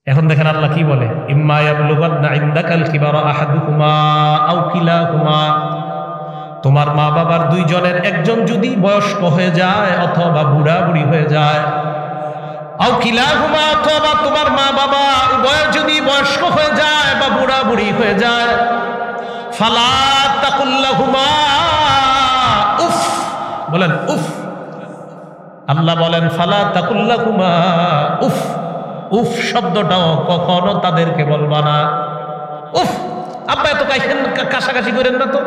এখন দেখেন আল্লাহ কি বলে, ইম্মা ইয়াবলুগান্না ইনদাকাল কিবারা আহাদুহুমা আও কিলাহুমা, তোমার মা বাবার দুইজনের একজন যদি বয়স্ক হয়ে যায় অথবা বুড়া বুড়ি হয়ে যায়, আও কিলাহুমা, অথবা তোমার মা বাবা উভয় যদি বয়স্ক হয়ে যায় বা বুড়া বুড়ি হয়ে যায়, ফালা তাকুল্লাহুমা উফ, বলেন উফ। আল্লাহ বলেন ফালা তাকুল্লাহুমা উফ, উফ শব্দটাও কখনো তাদেরকে বলবা না। উফ, আব্বা এত কাশাকাশি করেন না তো।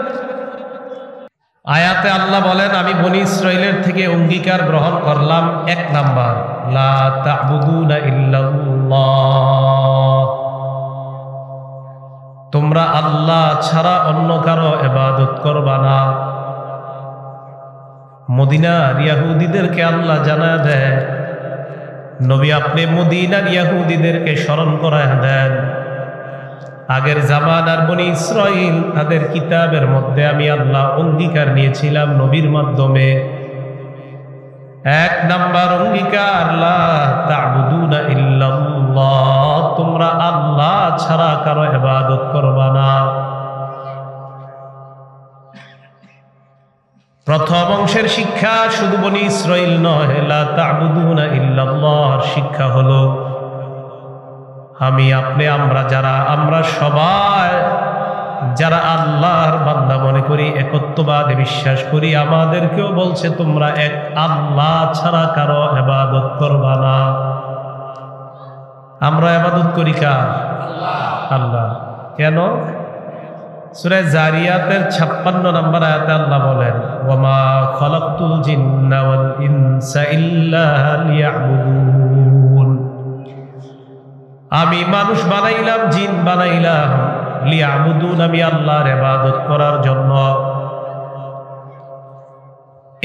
আয়াতে আল্লাহ বলেন আমি বনি ইসরাইলের থেকে অঙ্গীকার গ্রহণ করলাম, এক নাম্বার লা তা'বুদুনা ইল্লাল্লাহ, তোমরা আল্লাহ ছাড়া অন্য কারো ইবাদত করবা না। মদিনার ইহুদিদেরকে আল্লাহ জানায় দেয়, নবী আপনি মদিনার ইহুদিদেরকে স্মরণ করায় দেন, আগের জামানার বনি ইসরাইল তাদের কিতাবের মধ্যে আমি আল্লাহ অঙ্গীকার নিয়েছিলাম নবীর মাধ্যমে। এক নাম্বার অঙ্গীকার লা তা'বুদুনা ইল্লাল্লাহ, তোমরা আল্লাহ ছাড়া কারো ইবাদত করবা না। প্রথম অংশের শিক্ষা শুধু বনি ইসরাইল নয়, লা তা'বুদুনা ইল্লাল্লাহর শিক্ষা হলো আমি আপনি আমরা সবাই যারা আল্লাহর বান্দা মনে করি, একত্ববাদে বিশ্বাস করি, আমাদেরকেও বলছে তোমরা এক আল্লাহ ছাড়া কারো ইবাদত করবা না। আমরা ইবাদত করি কার? আল্লাহ। কেন? সূরা জারিয়াতের 56 নম্বর আয়াতে আল্লাহ বলেন, ওয়ামা খালাকতুল জিন্না ওয়াল ইনসা ইল্লা লিয়াবুদুন, আমি মানুষ বানাইলাম, জিন বানাইলাম, লিয়াবুদুন, আমি আল্লাহর ইবাদত করার জন্য।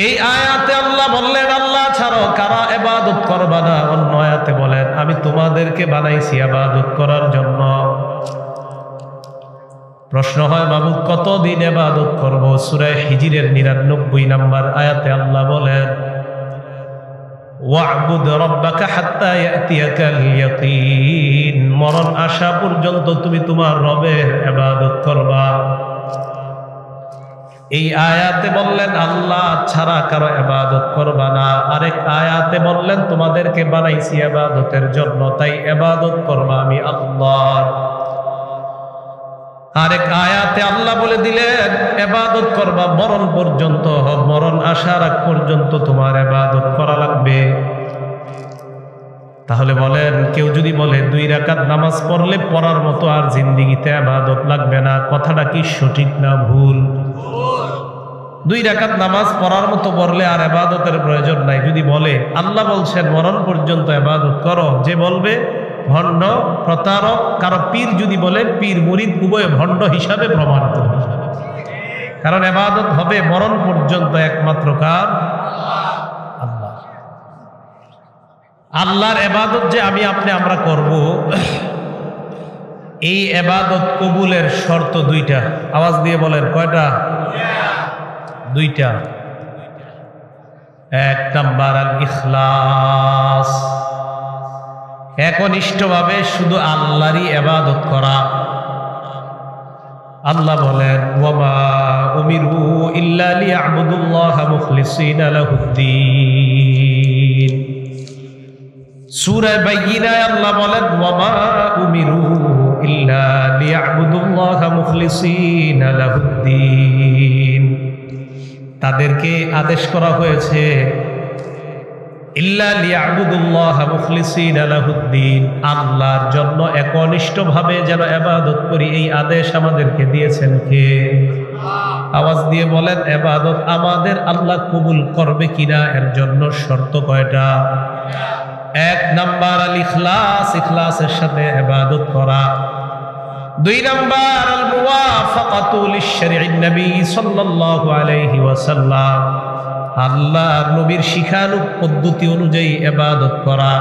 এই আয়াতে আল্লাহ বললেন আল্লাহ ছাড়া কারা ইবাদত করবা না। অন্য আয়াতে বলেন আমি তোমাদেরকে বানাইছি ইবাদত করার জন্য। প্রশ্ন হয় মাবুদ কতদিন ইবাদত করব? সূরা হিজরের 99 নম্বর আয়াতে আল্লাহ বলেন, ওয়া'বুদ রাব্বাকা হাত্তা ইয়াতিয়াকাল ইয়াকিন, মরণ আসা পর্যন্ত তুমি তোমার রবের ইবাদত করবা। এই আয়াতে বললেন আল্লাহ ছাড়া কারো ইবাদত করবা না। আরেক আয়াতে বললেন তোমাদেরকে বানাইছি ইবাদতের জন্য, তাই ইবাদত করবা আমি আল্লাহর। আরেক আয়াতে আল্লাহ বলে দিলেন ইবাদত করবা মরণ পর্যন্ত, মরণ আসার আগ পর্যন্ত তোমার ইবাদত করা লাগবে। তাহলে বলেন কেউ যদি বলে 2 রাকাত নামাজ পড়লে পড়ার মতো আর জিন্দেগিতে ইবাদত লাগবে না, কথাটা কি সঠিক না ভুল? 2 রাকাত নামাজ পড়ার মতো পড়লে আর ইবাদতের প্রয়োজন নাই। যদি বলে আল্লাহ বলছেন মরণ পর্যন্ত ইবাদত করো, যে বলবে ভণ্ড, প্রতারক। কারো পীর যদি বলে, পীর মুরিদ উভয় ভণ্ড হিসাবে প্রমাণিত, কারণ ইবাদত হবে মরণ পর্যন্ত একমাত্র কার? আল্লাহ। আল্লাহর ইবাদত যে আমি আপনি আমরা করব, এই ইবাদত কবুলের শর্ত 2টা। আওয়াজ দিয়ে বলেন কয়টা? 2টা। 1 নাম্বার আল ইখলাস, একনিষ্ঠভাবে শুধু আল্লাহরই ইবাদত করা। আল্লাহ বলেন ওয়ামা উমিরু ইল্লা লিয়াবুদুল্লাহা মুখলিসিনা লাহুদ্দিন। সূরা বাইয়িনায় আল্লাহ বলেন ওয়ামা উমিরু ইল্লা লিয়াবুদুল্লাহা মুখলিসিনা লাহুদ্দিন, তাদেরকে আদেশ করা হয়েছে ইল্লা লিয়াবুদুল্লাহা মুখলিসিনা লাহুদ্দিন, আল্লাহর জন্য একনিষ্ঠভাবে যেন ইবাদত করি। এই আদেশ আমাদেরকে দিয়েছেন কে? আওয়াজ দিয়ে বলেন ইবাদত আমাদের আল্লাহ কবুল করবে কিনা এর জন্য শর্ত কয়টা? 1 নাম্বার আল ইখলাস, ইখলাসের সাথে ইবাদত করা। 2 নাম্বার আল মুওয়াফাকাতু লিশ-শারঈন নবী সাল্লাল্লাহু আলাইহি ওয়াসাল্লাম, আল্লাহর নবীর শিখানো পদ্ধতি অনুযায়ী ইবাদত করা।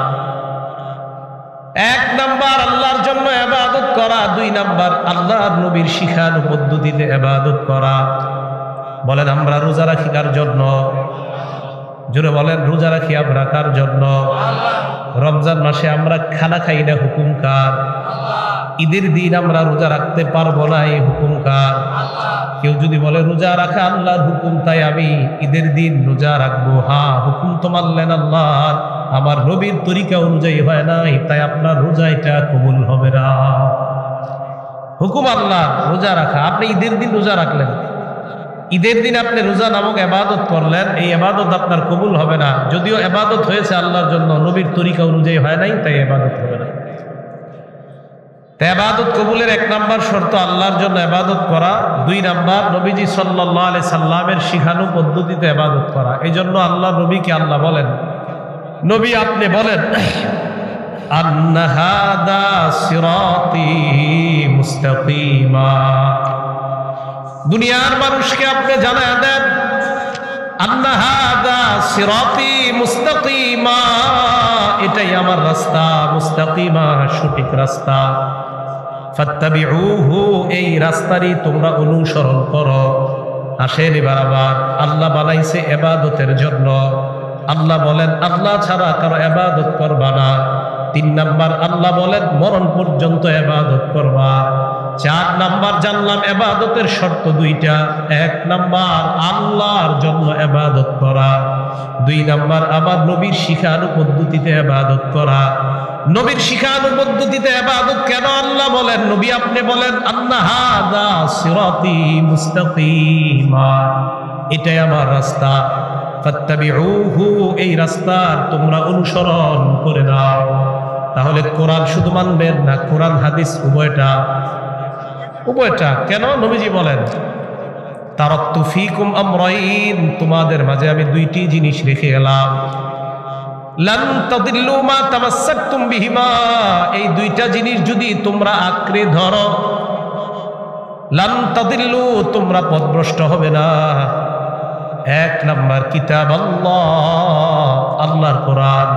1 নাম্বার আল্লাহর জন্য ইবাদত করা, 2 নাম্বার আল্লাহর নবীর শিখানো পদ্ধতিতে ইবাদত করা। বলেন আমরা রোজা রাখি কার জন্য? জোরে বলেন, রোজা রাখি আমরা কার জন্য? রমজান মাসে আমরা খানা খাই না, হুকুম কার? ঈদের দিন আমরা রোজা রাখতে পারবো না, এই হুকুম কার? কেউ যদি বলে রোজা রাখা আল্লাহর হুকুম, তাই আমি ঈদের দিন রোজা রাখবো, হ্যাঁ হুকুম তো মানলেন আল্লাহর, আমার নবীর তরিকা অনুযায়ী হয় নাই, তাই আপনার রোজা এটা কবুল হবে না। হুকুম আল্লাহ রোজা রাখা, আপনি ঈদের দিন রোজা রাখলেন, ঈদের দিন আপনি রোজা নামক ইবাদত করলেন, এই ইবাদত আপনার কবুল হবে না। যদিও ইবাদত হয়েছে আল্লাহর জন্য, নবীর তরিকা অনুযায়ী হয় নাই, তাই ইবাদত হবে না। তাই ইবাদত কবুলের 1 নাম্বার শর্ত আল্লাহর জন্য ইবাদত করা, 2 নাম্বার নবীজি সাল্লাল্লাহু আলাইহি সাল্লামের শিখানো পদ্ধতিতে ইবাদত করা। এই জন্য আল্লাহ নবীকে আল্লাহ বলেন, নবী আপনি বলেন আন্না হাদা সিরাতি মুস্তাকিমা, দুনিয়ার মানুষকে আপনি জানায় দেন আন্না হাদা সিরাতি মুস্তাকিমা, এটাই আমার রাস্তা, মুস্তাকিমা সঠিক রাস্তা, ফাত্তাবিউহু, এই রাস্তারই তোমরা অনুসরণ করো। আসেন এবার আবার আল্লাহ বানাইছে ইবাদতের জন্য, আল্লাহ বলেন আল্লাহ ছাড়া কারো ইবাদত করবা না। 3 নাম্বার আল্লাহ বলেন মরণ পর্যন্ত ইবাদত করবা। 4 নাম্বার জানলাম ইবাদতের শর্ত 2টা। 1 নাম্বার আল্লাহর জন্য ইবাদত করা, 2 নাম্বার আবার নবীর শিখানো পদ্ধতিতে ইবাদত করা। নবীর শিখানো পদ্ধতিতে ইবাদত কেন আল্লাহ বলেন? নবী আপনি বলেন আন্না হাদা সিরাতি মুস্তাকিমা, এটাই আমার রাস্তা, ফাত্তাবিউহু, এই রাস্তার তোমরা অনুসরণ করে নাও। তাহলে কোরআন শুধু মানবেন না, কোরআন হাদিস উভয়টা? উভয়টা। কেন? নবীজি বলেন তারাকতু ফীকুম আমরাইন, তোমাদের মাঝে আমি 2টি জিনিস রেখে গেলাম, লান তাদিল্লু মা তামাসসাকতুম বিহিমা, এই 2টা জিনিস যদি তোমরা আঁকড়ে ধরো, লান তাদিল্লু, তোমরা পথভ্রষ্ট হবে না। 1 নাম্বার কিতাব আল্লাহ, আল্লাহর কোরআন,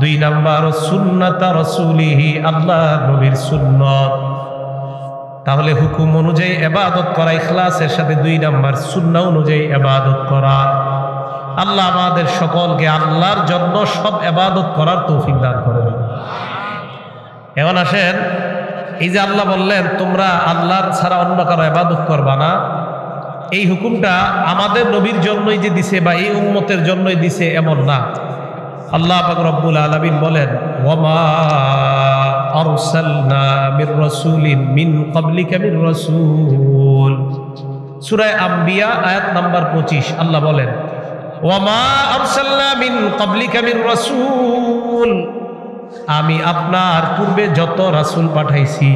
2 নাম্বার সুন্নাত রাসূলিহি, আল্লাহর নবীর সুন্নাত। তাহলে হুকুম অনুযায়ী ইবাদত করা, ইখলাসের সাথে 2 নাম্বার সুন্নাহ অনুযায়ী ইবাদত করা। আল্লাহ আমাদের সকলকে আল্লাহর জন্য সব ইবাদত করার তৌফিক দান করেন। এখন আসেন, এই যে আল্লাহ বললেন তোমরা আল্লাহর ছাড়া অন্য কারো ইবাদত করবা না, এই হুকুমটা আমাদের নবীর জন্যই যে দিছে বা এই উম্মতের জন্যই দিছে এমন না। আল্লাহ পাক রব্বুল আলামিন বলেন ওয়ামা আরসালনা মির রাসূলিন মিন ক্বাবলিকা মির রাসূল, সূরা আম্বিয়া আয়াত নাম্বার 25। আল্লাহ বলেন ওয়ামা আরসালনা মিন ক্বাবলিকা মির রাসূল, আমি আপনার পূর্বে যত রাসূল পাঠাইছি,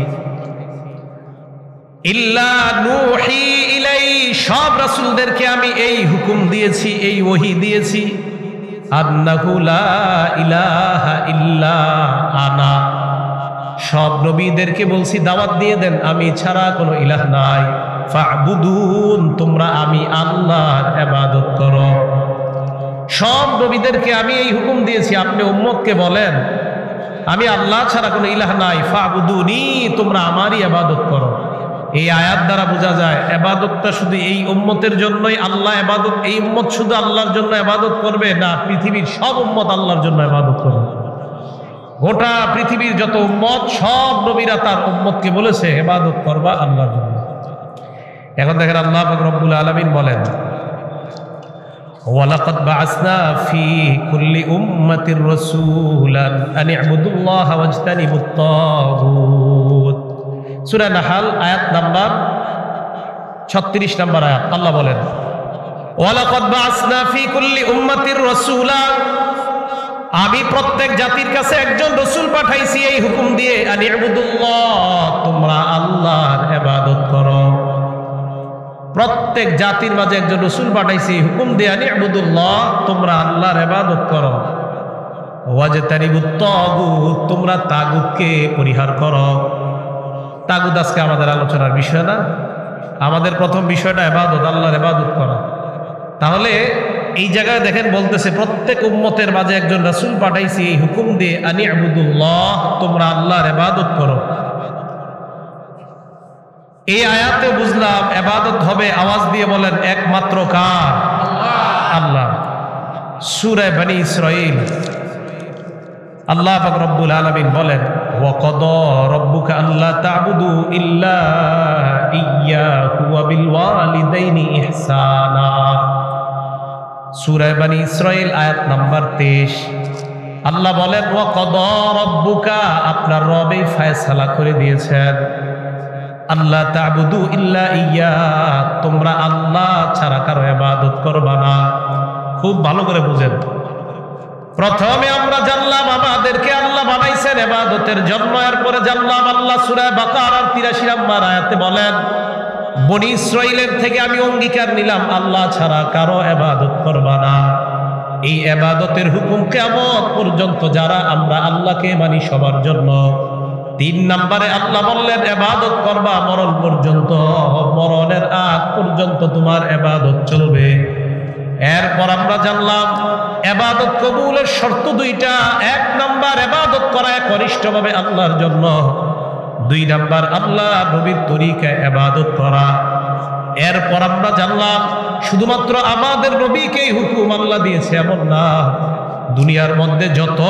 ইল্লা নূহি ইলাই, সব রাসূলদেরকে আমি এই হুকুম দিয়েছি, এই ওহী দিয়েছি, আন্নাহু লা ইলাহা ইল্লা আনা, সব নবীদেরকে বলছি দাওয়াত দিয়ে দেন আমি ছাড়া কোনো ইলাহ নাই, ফা'বুদুন, তোমরা আমি আল্লাহর ইবাদত করো। সব নবীদেরকে আমি এই হুকুম দিয়েছি, আপনি উম্মতকে বলেন আমি আল্লাহ ছাড়া কোনো ইলাহ নাই, ফা'বুদুনি, তোমরা আমারই ইবাদত করো। এই আয়াত দ্বারা বোঝা যায় ইবাদতটা শুধু এই উম্মতের জন্যই, আল্লাহ ইবাদত, এই উম্মত শুধু আল্লাহর জন্য ইবাদত করবে না, পৃথিবীর সব উম্মত আল্লাহর জন্য ইবাদত করবে। গোটা পৃথিবীর যত উম্মত, সব নবীরা তার উম্মতকে বলেছে ইবাদত করবা আল্লাহর জন্য। এখন দেখেন আল্লাহ পাক রব্বুল আলামিন বলেন ওয়ালাকাদ বা'আসনা ফি কুল্লি উম্মাতির রাসূলান আন ই'বুদুল্লাহা ওয়াজতানিবুত তাগুত, সূরা নাহল আয়াত নাম্বার 36 নম্বর আয়াত। আল্লাহ বলেন ওয়ালাকাদ বা'আসনা ফি কুল্লি উম্মাতির রাসূলা, আমি প্রত্যেক জাতির কাছে একজন রাসূল পাঠাইছি এই হুকুম দিয়ে, আন ই'বুদুল্লাহ, তোমরা আল্লাহর ইবাদত করো। প্রত্যেক জাতির মাঝে একজন রাসূল পাঠাইছি হুকুম দিয়ে, আন ই'বুদুল্লাহ, তোমরা আল্লাহর ইবাদত করো, ওয়াজতানিবুত তাগুত, তোমরা তাগুতকে পরিহার করো। তাগুত আজকে আমাদের আলোচনার বিষয় না, আমাদের প্রথম বিষয়টা ইবাদত, আল্লাহর ইবাদত করা। তাহলে এই জায়গায় দেখেন বলতেছে প্রত্যেক উম্মতের মাঝে একজন রাসূল পাঠাইছি এই হুকুম দিয়ে, আন ই'বুদুল্লাহ, তোমরা আল্লাহর ইবাদত করো। এই আয়াতে বুঝলাম ইবাদত হবে, আওয়াজ দিয়ে বলেন একমাত্র কার? আল্লাহ। সূরা বনী ইসরাঈল আল্লাহ পাক রব্বুল আলামিন বলেন ওয়া ক্বাদা রাব্বুকা আল্লা তা'বুদু ইল্লা ইয়্যাহু ওয়া বিল ওয়ালিদাইনি ইহসানা। সূরা বনী ইসরাঈল আয়াত নাম্বার 23। আল্লাহ বলেন ওয়া ক্বাদা রাব্বুকা, আপনার রবই ফয়সালা করে দিয়েছেন, আল্লা তা'বুদু ইল্লা ইয়্যা, তোমরা আল্লাহ ছাড়া কারো ইবাদত করবা না। খুব ভালো করে বুঝেন। প্রথমে আমরা জানলাম আমাদেরকে আল্লাহ বানাইছেন ইবাদতের জন্য, এরপরে জানলাম আল্লাহ সূরা বাকারার 83 নম্বর আয়াতে বলেন বনী ইসরাঈলের থেকে আমি অঙ্গীকার নিলাম আল্লাহ ছাড়া কারো ইবাদত করবা না। এই ইবাদতের হুকুম কিয়ামত পর্যন্ত যারা আমরা আল্লাহকে মানি সবার জন্য। 3 নম্বরে আল্লাহ বললেন ইবাদত করবা মরণ পর্যন্ত, মরণের আগ পর্যন্ত তোমার ইবাদত চলবে। এরপর আমরা জানলাম ইবাদত কবুলের শর্ত 2টা। 1 নাম্বার ইবাদত করা একনিষ্ঠভাবে আল্লাহর জন্য, 2 নাম্বার আল্লাহ নবীর তরিকায় ইবাদত করা। এরপর আমরা জানলাম শুধুমাত্র আমাদের নবীকেই হুকুম আল্লাহ দিয়েছে এমন না, দুনিয়ার মধ্যে যত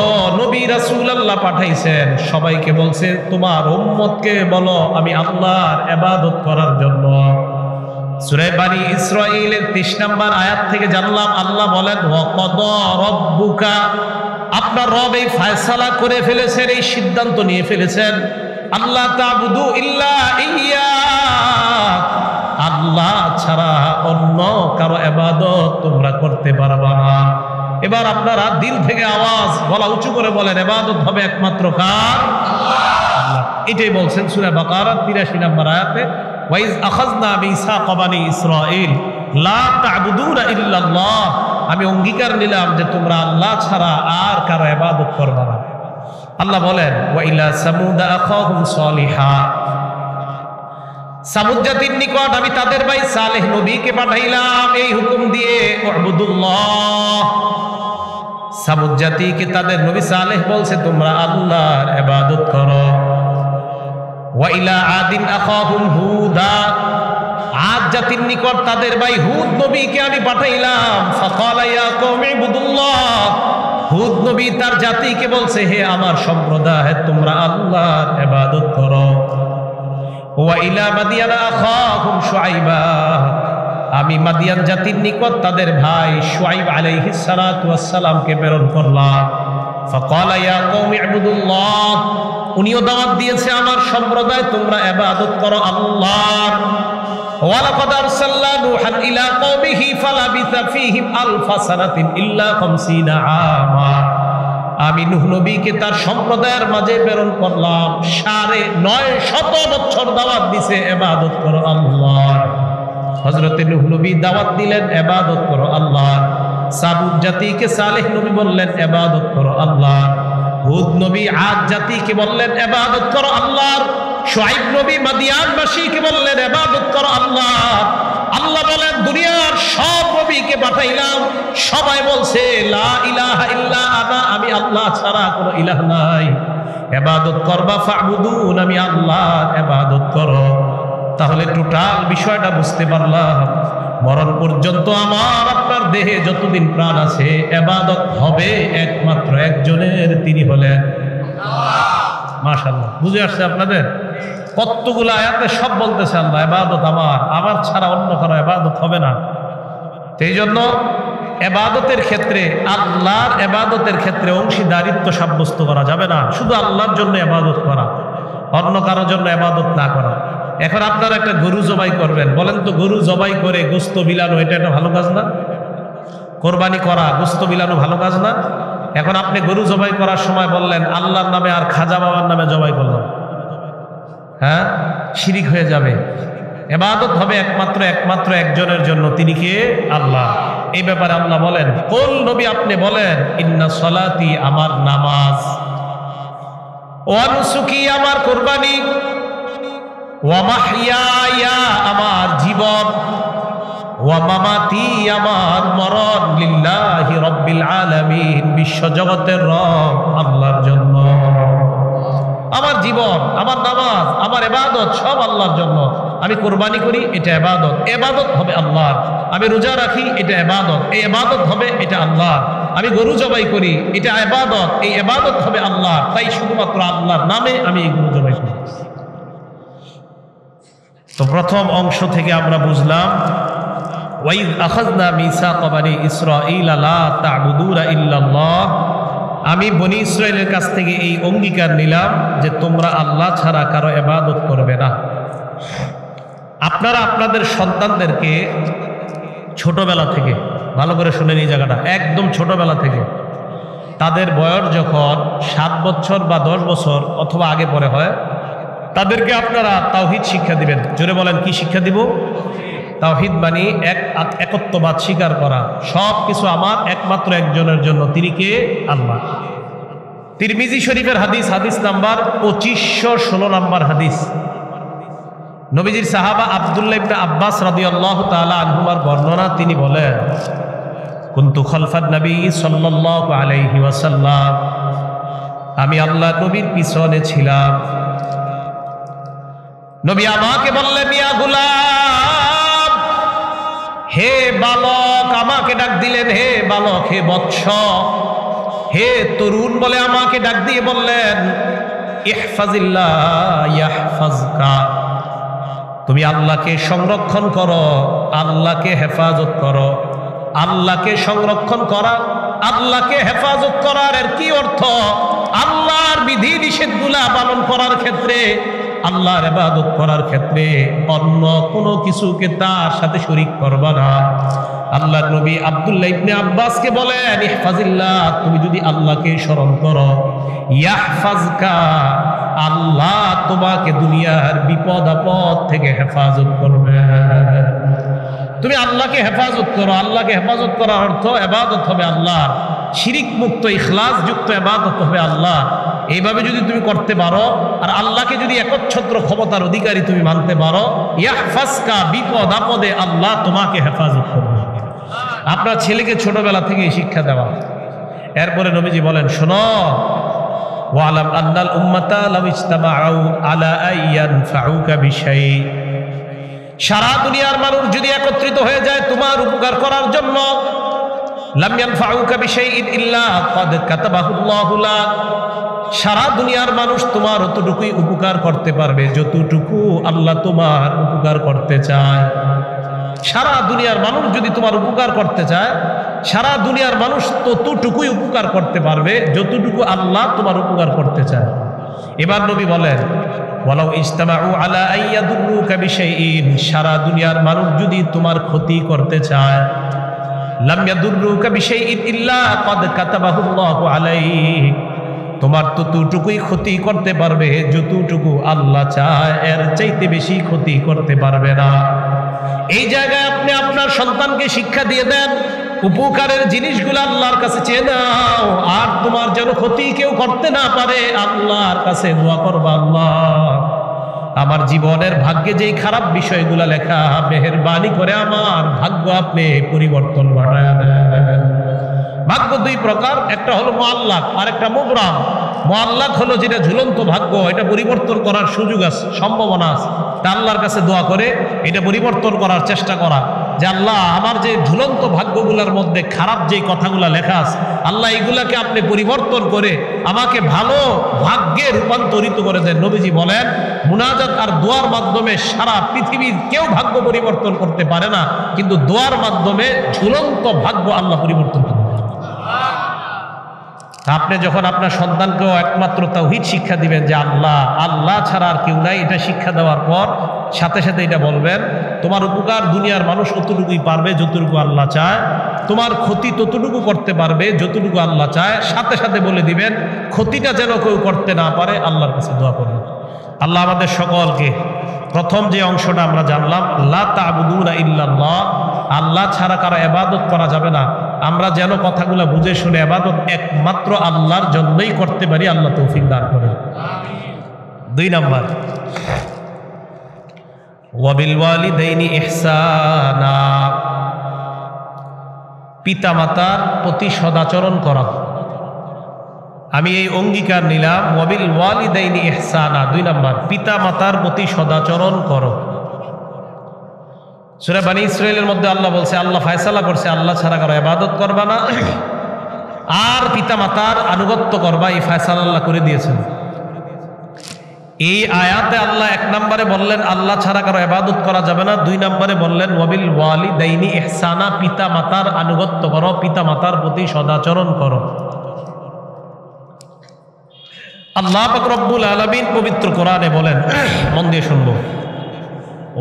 নবী রাসূল আল্লাহ পাঠাইছেন সবাইকে বলছে তোমার উম্মতকে বলো আমি আল্লাহর ইবাদত করার জন্য। সূরা বনী ইসরাঈলের 23 নম্বর আয়াত থেকে জানলাম আল্লাহ বলেন ওয়া ক্বাদা রাব্বুকা, আপনার রব এই ফয়সালা করে ফেলেছেন, এই সিদ্ধান্ত নিয়ে ফেলেছেন আল্লাহ তা'বুদু ইল্লা ইয়্যা, আল্লাহ ছাড়া অন্য কারো ইবাদত তোমরা করতে পারবা না। এবার আপনারা দিল থেকে আওয়াজ গলা উঁচু করে বলেন ইবাদত হবে একমাত্র কার? আল্লাহ। এটাই বলছেন সূরা বাকারার 83 নম্বর আয়াতে ওয়াইজ আখাযনা মিসাকা বানী ইসরাঈল লা তা'বুদুনা ইল্লাল্লাহ, আমি অঙ্গীকার নিলাম যে তোমরা আল্লাহ ছাড়া আর কারো ইবাদত করবে না। আল্লাহ বলেন ওয়া ইলা সামুদ আখাহুম সালিহা, সামুদ জাতির নিকট আমি তাদের ভাই সালেহ নবীকে পাঠাইলাম এই হুকুম দিয়ে উবুদুল্লাহ। সামুদ জাতিকে তাদের নবী সালেহ বলছে তোমরা আল্লাহর ইবাদত করো। ওয়া ইলা আদিন আখাহুম হুদা, আদ জাতির নিকট তাদের ভাই হুদ নবীকে আমি পাঠাইলাম ফাকালা ইয়া কওমি ইবুদুল্লাহ, হুদ নবী তার জাতিকে বলছে হে আমার সম্প্রদায় তোমরা আল্লাহর ইবাদত করো। ওয়া ইলা মাদিয়ান আখাহুম শুআইবা, আমি মাদিয়ান জাতির নিকট তাদের ভাই শুআইব আলাইহিস সালাতু ওয়াস সালামকে প্রেরণ করলাম। ফাকালা ইয়া কওমি ইবুদুল্লাহ, উনিও দাওয়াত দিয়েছে আমার সম্প্রদায় তোমরা ইবাদত করো আল্লাহর। ওয়া লাকাদ আরসালনা নূহান ইলা কওমিহি ফালাবিসা ফীহিম আলফা সানাতিন ইল্লা 50 আমা, আমি নূহ নবীকে তার সম্প্রদায়ের মাঝে প্রেরণ করলাম, 950 বছর দাওয়াত দিছে ইবাদত করো আল্লাহর। হযরতে নূহ নবী দাওয়াত দিলেন ইবাদত করো আল্লাহর। সামুদ জাতিকে সালেহ নবী বললেন ইবাদত করো আল্লাহর। হুদ নবী আদ জাতিকে বললেন ইবাদত করো আল্লাহর। শুআইব নবী মাদিয়ানবাসীকে বললেন ইবাদত করো আল্লাহর। আল্লাহ বলেন দুনিয়ার সব নবীকে পাঠাইলাম, সবাই বলছে লা ইলাহা ইল্লা আনা, আমি আল্লাহ ছাড়া কোনো ইলাহ নাই, ইবাদত করবা ফা'বুদুন, আমি আল্লাহর ইবাদত করো। তাহলে টোটাল বিষয়টা বুঝতে পারলাম, মরণ পর্যন্ত আমার আপনার দেহে যতদিন প্রাণ আছে ইবাদত হবে একমাত্র একজনের, তিনি হলেন আল্লাহ। মাশাআল্লাহ, বুঝে আসছে আপনাদের? কতগুলো আয়াতে সব বলতেছে আল্লাহ ইবাদত আমার ছাড়া অন্য কারো ইবাদত হবে না। এই জন্য ইবাদতের ক্ষেত্রে আল্লাহর ইবাদতের ক্ষেত্রে অংশীদারিত্ব সাব্যস্ত করা যাবে না, শুধু আল্লাহর জন্য ইবাদত করা, অন্য কারোর জন্য ইবাদত না করা। এখন আপনারা একটা গরু জবাই করবেন, বলেন তো গরু জবাই করে গোশত বিলানো এটা একটা ভালো কাজ না? কোরবানি করা গোশত বিলানো ভালো কাজ না? এখন আপনি গরু জবাই করার সময় বললেন আল্লাহর নামে আর খাজা বাবার নামে জবাই করলাম, হ্যাঁ, শিরিক হয়ে যাবে। ইবাদত হবে একমাত্র একজনের জন্য, তিনি কে? আল্লাহ। এই ব্যাপারে আল্লাহ বলেন কুল, নবী আপনি বলেন ইন্না সলাতি, আমার নামাজ, ওয়া নুসুকি, আমার কুরবানি, ওয়া মাহইয়ায়া, আমার জীবন, ওয়া মামাতি, আমার মরণ, লিল্লাহি রাব্বিল আলামিন, বিশ্ব জগতের রব আল্লাহর জন্য। আমার জীবন, আমার নামাজ, আমার ইবাদত সব আল্লাহর জন্য। আমি কুরবানি করি, এটা ইবাদত, ইবাদত হবে আল্লাহর। আমি রোজা রাখি, এটা ইবাদত, এই ইবাদত হবে এটা আল্লাহর। আমি গরু জবাই করি, এটা ইবাদত, এই ইবাদত হবে আল্লাহ, তাই শুধুমাত্র আল্লাহর নামে আমি এই গরু জবাই করি। তো প্রথম অংশ থেকে আমরা বুঝলাম ওয়াইদ আখাযনা মিসাকা বানি ইসরাঈল লা তা'বুদুনা ইল্লাল্লাহ, আমি বনি ইসরায়েলের কাছ থেকে এই অঙ্গীকার নিলাম যে তোমরা আল্লাহ ছাড়া কারো ইবাদত করবে না। আপনারা আপনাদের সন্তানদেরকে ছোটবেলা থেকে, ভালো করে শুনেন এই জায়গাটা, একদম ছোটবেলা থেকে তাদের বয়স যখন 7 বছর বা 10 বছর অথবা আগে পরে হয়, তাদেরকে আপনারা তাওহীদ শিক্ষা দিবেন। জোরে বলেন, কি শিক্ষা দিব? তাওহীদ মানে একত্ববাদ স্বীকার করা, সব কিছু আমার একমাত্র একজনের জন্য, তিনি কে? আল্লাহ। তিরমিজি শরীফের হাদিস, হাদিস নাম্বার 2516 নাম্বার হাদিস। নবীজির সাহাবা আব্দুল্লাহ ইবনে আব্বাস রাদিয়াল্লাহু তাআলা আনহুমার বর্ণনা, তিনি বলেন কুনতু খালফান নবী সাল্লাল্লাহু আলাইহি ওয়াসাল্লাম, আমি আল্লাহ নবীর পিছনে ছিলাম। নবী আমাকে বললেন ইয়া গুলাম, হে বালক, আমাকে ডাক দিলেন হে বালক, হে বৎস, হে তরুণ বলে আমাকে ডাক দিয়ে বললেন ইহফাজিল্লাহ ইয়াহফাজকা, তুমি আল্লাহকে সংরক্ষণ করো, আল্লাহকে হেফাজত করো। আল্লাহকে সংরক্ষণ করা, আল্লাহকে হেফাজত করার এর কি অর্থ? আল্লাহর বিধি নিষেধগুলা পালন করার ক্ষেত্রে, আল্লাহর ইবাদত করার ক্ষেত্রে অন্য কোনো কিছুকে তার সাথে শরীক করবা না। আল্লাহর নবী আব্দুল্লাহ ইবনে আব্বাসকে বলেন ইহফাজিল্লাহ, তুমি যদি আল্লাহকে স্মরণ করো, ইয়াহফাজকা, আল্লাহ তোমাকে দুনিয়ার বিপদ আপদ থেকে হেফাজত করবে। তুমি আল্লাহকে হেফাজত করো। আল্লাহকে হেফাজত করার অর্থ ইবাদত হবে আল্লাহ, শিরিক মুক্ত ইখলাস যুক্ত ইবাদত হবে আল্লাহ। এইভাবে যদি তুমি করতে পারো আর আল্লাহকে যদি একচ্ছত্র ক্ষমতার অধিকারী তুমি মানতে পারো, ইয়াহফাজকা, বিপদ আপদে আল্লাহ তোমাকে হেফাজত করবে। আপনার ছেলেকে ছোটবেলা থেকে শিক্ষা দেওয়া। এরপরে নবীজি বলেন শোনো, ওয়ালাম আন্নাল উম্মাতা লাউ ইজতামাউ আলা আইয়ানফাউকা বিশাই, সারা দুনিয়ার মানুষ যদি একত্রিত হয়ে যায় তোমার উপকার করার জন্য, লাম ইয়ানফাউকা বিশাইইন ইল্লা ক্বাদ কাতাবাহুল্লাহু লাক, সারা দুনিয়ার মানুষ তোমার অতটুকুই উপকার করতে পারবে যতটুকু আল্লাহ তোমার উপকার করতে চায়। সারা দুনিয়ার মানুষ যদি তোমার উপকার করতে চায়, সারা দুনিয়ার মানুষ ততটুকুই উপকার করতে পারবে যতটুকু আল্লাহ তোমার উপকার করতে চায়। এবার নবী বলেন ওয়ালাউ ইজতামাউ আলা আইয়াদুররুকা বিশাইইন, সারা দুনিয়ার মানুষ যদি তোমার ক্ষতি করতে চায়, লাম ইয়াদুররুকা বিশাইইন ইল্লা ক্বাদ কাতাবাহুল্লাহু আলাইক, তোমার ততটুকুই ক্ষতি করতে পারবে যতটুকু আল্লাহ চায়, এর চাইতে বেশি ক্ষতি করতে পারবে না। এই জায়গায় আপনি আপনার সন্তানকে শিক্ষা দিয়ে দেন, উপকারের জিনিসগুলো আল্লাহর কাছে চেয়ে নাও, আর তোমার যেন ক্ষতি কেউ করতে না পারে আল্লাহর কাছে দোয়া করবা, আল্লাহ আমার জীবনের ভাগ্যে যেই খারাপ বিষয়গুলো লেখা, মেহেরবানি করে আমার ভাগ্য আপনি পরিবর্তন ঘটায় দেন। ভাগ্য দুই প্রকার, একটা হলো মুআল্লাক আর একটা মুবরাম। মুআল্লাক হলো যেটা ঝুলন্ত ভাগ্য, এটা পরিবর্তন করার সুযোগ আছে, সম্ভাবনা আছে, তা আল্লাহর কাছে দোয়া করে এটা পরিবর্তন করার চেষ্টা করা, যে আল্লাহ আমার যে ঝুলন্ত ভাগ্যগুলোর মধ্যে খারাপ যে কথাগুলো লেখা আছে, আল্লাহ এগুলাকে আপনি পরিবর্তন করে আমাকে ভালো ভাগ্যে রূপান্তরিত করে দেন। নবীজি বলেন মুনাজাত আর দোয়ার মাধ্যমে সারা পৃথিবীর কেউ ভাগ্য পরিবর্তন করতে পারে না, কিন্তু দোয়ার মাধ্যমে ঝুলন্ত ভাগ্য আল্লাহ পরিবর্তন করেন। আপনি যখন আপনার সন্তানকেও একমাত্র তাওহীদ শিক্ষা দিবেন যে আল্লাহ আল্লাহ ছাড়া আর কেউ নাই, এটা শিক্ষা দেওয়ার পর সাথে সাথে এটা বলবেন তোমার উপকার দুনিয়ার মানুষ ততটুকুই পারবে যতটুকু আল্লাহ চায়, তোমার ক্ষতি ততটুকু করতে পারবে যতটুকু আল্লাহ চায়, সাথে সাথে বলে দিবেন ক্ষতিটা যেন কেউ করতে না পারে, আল্লাহর কাছে দোয়া করবেন। আল্লাহ আমাদের সকলকে প্রথম যে অংশটা আমরা জানলাম লা তা'বুদুনা ইল্লাল্লাহ, আল্লাহ ছাড়া কারো ইবাদত করা যাবে না, আমরা যেন কথাগুলো বুঝে শুনে ইবাদত একমাত্র আল্লাহর জন্যই করতে পারি, আল্লাহ তৌফিক দান করেন। 2 নাম্বার ওয়াবিল ওয়ালিদাইনি ইহসানা, পিতামাতার প্রতি সদাচরণ করা। আমি এই অঙ্গীকার নিলাম ওয়াবিল ওয়ালিদাইনি ইহসানা, 2 নাম্বার পিতামাতার প্রতি সদাচরণ করো। সূরা বনী ইসরাঈলের মধ্যে আল্লাহ বলছে, আল্লাহ ফয়সালা করছে আল্লাহ ছাড়া কারো ইবাদত করবা না, আর পিতা মাতার আনুগত্য করবা, এই ফয়সালা আল্লাহ করে দিয়েছেন। এই আয়াতে আল্লাহ 1 নম্বরে বললেন আল্লাহ ছাড়া কারো ইবাদত করা যাবে না, 2 নম্বরে বললেন ওয়াবিল ওয়ালিদাইনি ইহসানা, পিতা মাতার আনুগত্য করো, পিতা মাতার প্রতি সদাচরণ করো। আল্লাহ পাক রব্বুল আলামিন পবিত্র কোরআনে বলেন, মন দিয়ে শুনবো,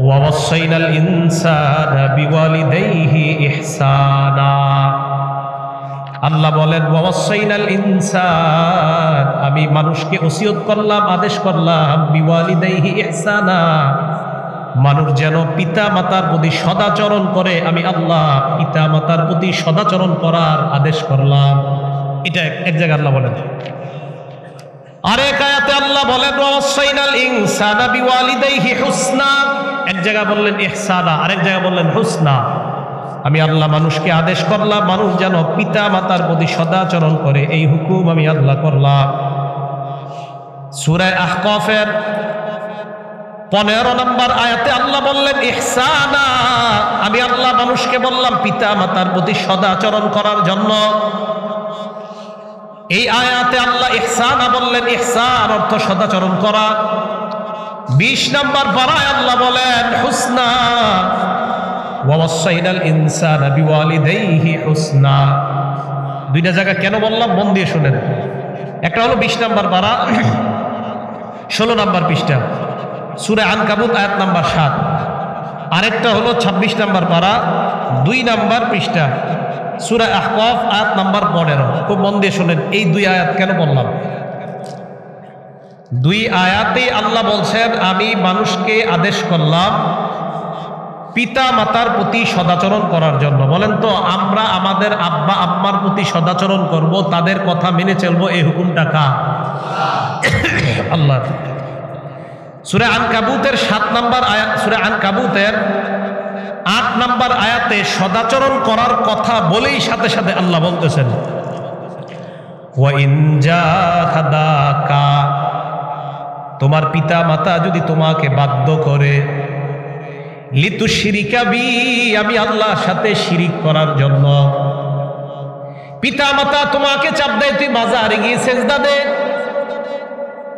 ওয়াসাইনাল ইনসানা বিওয়ালিদাইহি ইহসানা। আল্লাহ বলেন ওয়াসাইনাল ইনসান, আমি মানুষকে ওসিয়ত করলাম, আদেশ করলাম, বিওয়ালিদাইহি ইহসানা, মানুষ যেন পিতা মাতার প্রতি সদাচরণ করে। আমি আল্লাহ পিতা মাতার প্রতি সদাচরণ করার আদেশ করলাম। এটা এক জায়গায় আল্লাহ বলেন। আরেক আয়াতে আল্লাহ বলেন ওয়াসাইনাল ইনসানা বিওয়ালিদাইহি হুসনা, এক জায়গায় বললেন ইহসানা, আরেক জায়গায় বললেন হুসনা। আমি আল্লাহ মানুষকে আদেশ করলাম মানুষ যেন পিতা মাতার প্রতি সদাচরণ করে, এই হুকুম আমি আল্লাহ করলাম। সূরা আহকাফের 15 নম্বর আয়াতে আল্লাহ বললেন ইহসানা, আমি আল্লাহ মানুষকে বললাম পিতা মাতার প্রতি সদাচরণ করার জন্য। এই আয়াতে আল্লাহ ইহসানা বললেন, ইহসান অর্থ সদাচরণ করা। 20 নম্বর পারায় আল্লাহ বলেন হুসনা, ওয়াসাইনাল ইনসানা বিওয়ালিদাইহি হুসনা। 2টা জায়গা কেন বললাম মন দিয়ে শুনেন। একটা হলো 20 নম্বর পারা 16 নম্বর পৃষ্ঠা সূরা আনকাবুত আয়াত নাম্বার 7, আরেকটা হলো 26 নম্বর পারা 2 নম্বর পৃষ্ঠা সূরা আহকাফ আয়াত নাম্বার 15। খুব মন দিয়ে শুনেন, এই 2 আয়াত কেন বললাম। 2 আয়াতে আল্লাহ বলছেন আমি মানুষকে আদেশ করলাম পিতা মাতার প্রতি সদাচরণ করার জন্য। বলেন তো আমরা আমাদের আব্বা আম্মার প্রতি সদাচরণ করব, তাদের কথা মেনে চলবো, এই হুকুমটা কার? আল্লাহ। সূরা আনকাবুতের 7 নম্বর আয়াত, সূরা আনকাবুতের 8 নম্বর আয়াতে সদাচরণ করার কথা বলেই সাথে সাথে আল্লাহ বলতেছেন ওয়া ইন জাহাদাকা, তোমার পিতা মাতা যদি তোমাকে বাধ্য করে, লিতুশরিকা বি, আমি আল্লাহর সাথে শিরিক করার জন্য। পিতা মাতা তোমাকে চাপ দেয় তুই মাজারে গিয়ে সেজদা দে,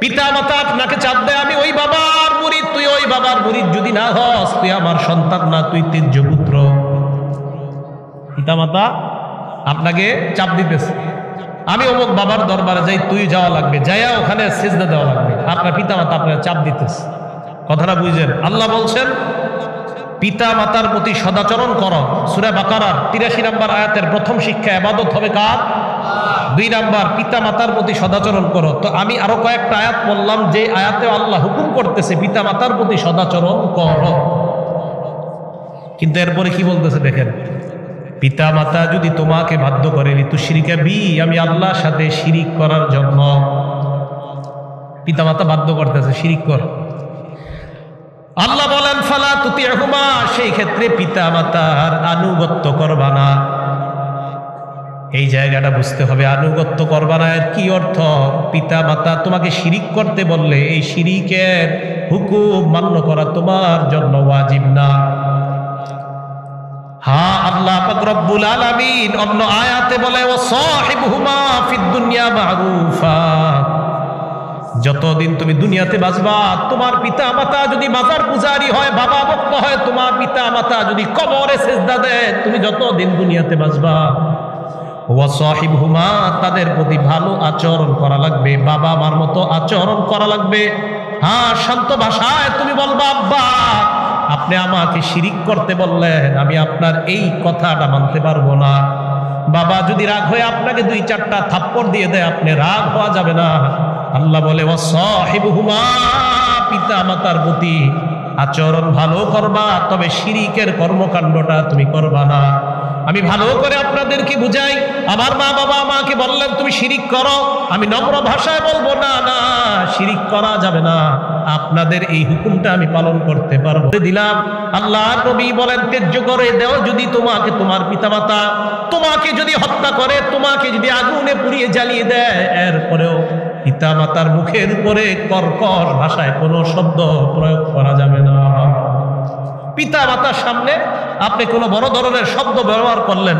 পিতা মাতা আপনাকে চাপ দেয় আমি ওই বাবার মুরিদ, তুই ওই বাবার মুরিদ যদি না হস তুই আমার সন্তান না, তুই ত্যায্য পুত্র। পিতা মাতা আপনাকে চাপ দিতেছে আমি অমুক বাবার দরবারে যাই, তুই যাওয়া লাগবে, যাইয়া ওখানে সেজদা দেওয়া লাগবে। আপনার পিতা মাতা আপনাকে চাপ দিতেছে, কথাটা বুঝেন। আল্লাহ বলছেন পিতা মাতার প্রতি সদাচরণ করো। সূরা বাকারার 83 নম্বর আয়াতের প্রথম শিক্ষা ইবাদত হবে কার? 2 নাম্বার পিতা মাতার প্রতি সদাচরণ করো। তো আমি আরো কয়েকটা আয়াত বললাম যে আয়াতে আল্লাহ হুকুম করতেছে পিতা মাতার প্রতি সদাচরণ করো, কিন্তু এরপরে কি বলতেছে দেখেন, পিতা মাতা যদি তোমাকে বাধ্য করে লিতুশরিকা বি, আমি আল্লাহর সাথে শিরিক করার জন্য। পিতা মাতা বাধ্য করতেছে শিরিক কর। আল্লাহ বলেন ফালা তুতিহুমা, সেই ক্ষেত্রে পিতা মাতার আনুগত্য করবা না। এই জায়গাটা বুঝতে হবে, আনুগত্য করবা না এর কি অর্থ। পিতা মাতা তোমাকে শিরিক করতে বললে এই শিরিকের হুকুম মান্য করা তোমার জন্য ওয়াজিব না। হ্যাঁ, আল্লাহ পাক রব্বুল আলামিন অন্য আয়াতে বলে ওয়া সাহিবহুমা ফিদ দুনিয়া মারুফা, যতদিন তুমি দুনিয়াতে বাঁচবা তোমার পিতা মাতা যদি মাজার পূজারি হয়, বাবা ভক্ত হয়, তোমার পিতা মাতা যদি কবরে সেজদা দেয়, তুমি যতদিন দুনিয়াতে বাঁচবা ওয়া সাহিবহুমা, তাদের প্রতি ভালো আচরণ করা লাগবে, বাবা মার মতো আচরণ করা লাগবে। হ্যাঁ, শান্ত ভাষায় তুমি বলবা আব্বা আপনি আমাকে শিরিক করতে বললেন, আমি আপনার এই কথাটা মানতে পারবো না। বাবা যদি রাগ হয়ে আপনাকে 2-4টা থাপ্পড় দিয়ে দেয়, আপনি রাগ হওয়া যাবে না। আল্লাহ বলে ওয়া সাহিবহুমা, পিতা মাতার প্রতি আচরণ ভালো করবা, তবে শিরিকের কর্মকাণ্ডটা তুমি করবা না। আমি ভালো করে আপনাদেরকে বুঝাই, আমার মা বাবা আমাকে বললেন তুমি শিরিক করো, আমি নম্র ভাষায় বলবো না না শিরিক করা যাবে না, আপনাদের এই হুকুমটা আমি পালন করতে পারবো দিলাম। আল্লাহর নবী বলেন ত্যায্য করে দেও যদি তোমাকে তোমার পিতামাতা তোমাকে যদি হত্যা করে, তোমাকে যদি আগুনে পুড়িয়ে জ্বালিয়ে দেয়, এরপরেও পিতামাতার মুখের উপরে কর্কশ ভাষায় কোনো শব্দ প্রয়োগ করা যাবে না। পিতা মাতার সামনে আপনি কোনো বড় ধরনের শব্দ ব্যবহার করলেন,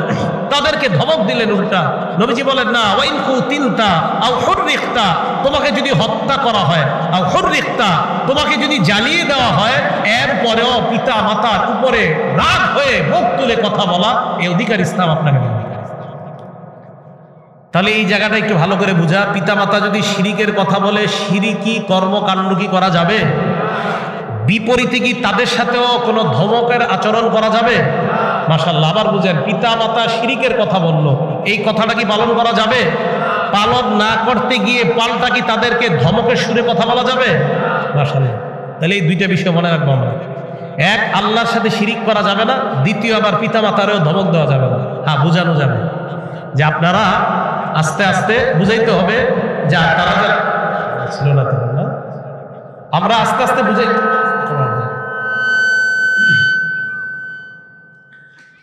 তাদেরকে ধমক দিলেন উল্টা। নবীজি বলেন না, ওয়াইন কুতিলতা আও হুররিকতা, তোমাকে যদি হত্যা করা হয়, আও হুররিকতা, তোমাকে যদি জ্বালিয়ে দেওয়া হয়, এরপরেও পিতা মাতার উপরে রাগ হয়ে মুখ তুলে কথা বলা, এই অধিকার ইসলাম আপনাকে দেবে। তাহলে এই জায়গাটা একটু ভালো করে বুঝা, পিতা মাতা যদি শিরিকের কথা বলে, শিরিকি কর্মকাণ্ড কি করা যাবে? বিপরীতে কি তাদের সাথেও কোনো ধমকের আচরণ করা যাবে? মাশাআল্লাহ, আবার বুঝেন, পিতা মাতা শিরিকের কথা বললো, এই কথাটা কি পালন করা যাবে? পালন না করতে গিয়ে পাল্টা কি তাদেরকে ধমকের সুরে কথা বলা যাবে? মাশাআল্লাহ, তাহলে এই দুইটা বিষয় মনে রাখবো আমরা। এক, আল্লাহর সাথে শিরিক করা যাবে না। দ্বিতীয়, আবার পিতা মাতারেও ধমক দেওয়া যাবে না। হ্যাঁ, বোঝানো যাবে যে আপনারা আস্তে আস্তে বুঝাইতে হবে যে তারা ছিল না, আমরা আস্তে আস্তে বুঝাই।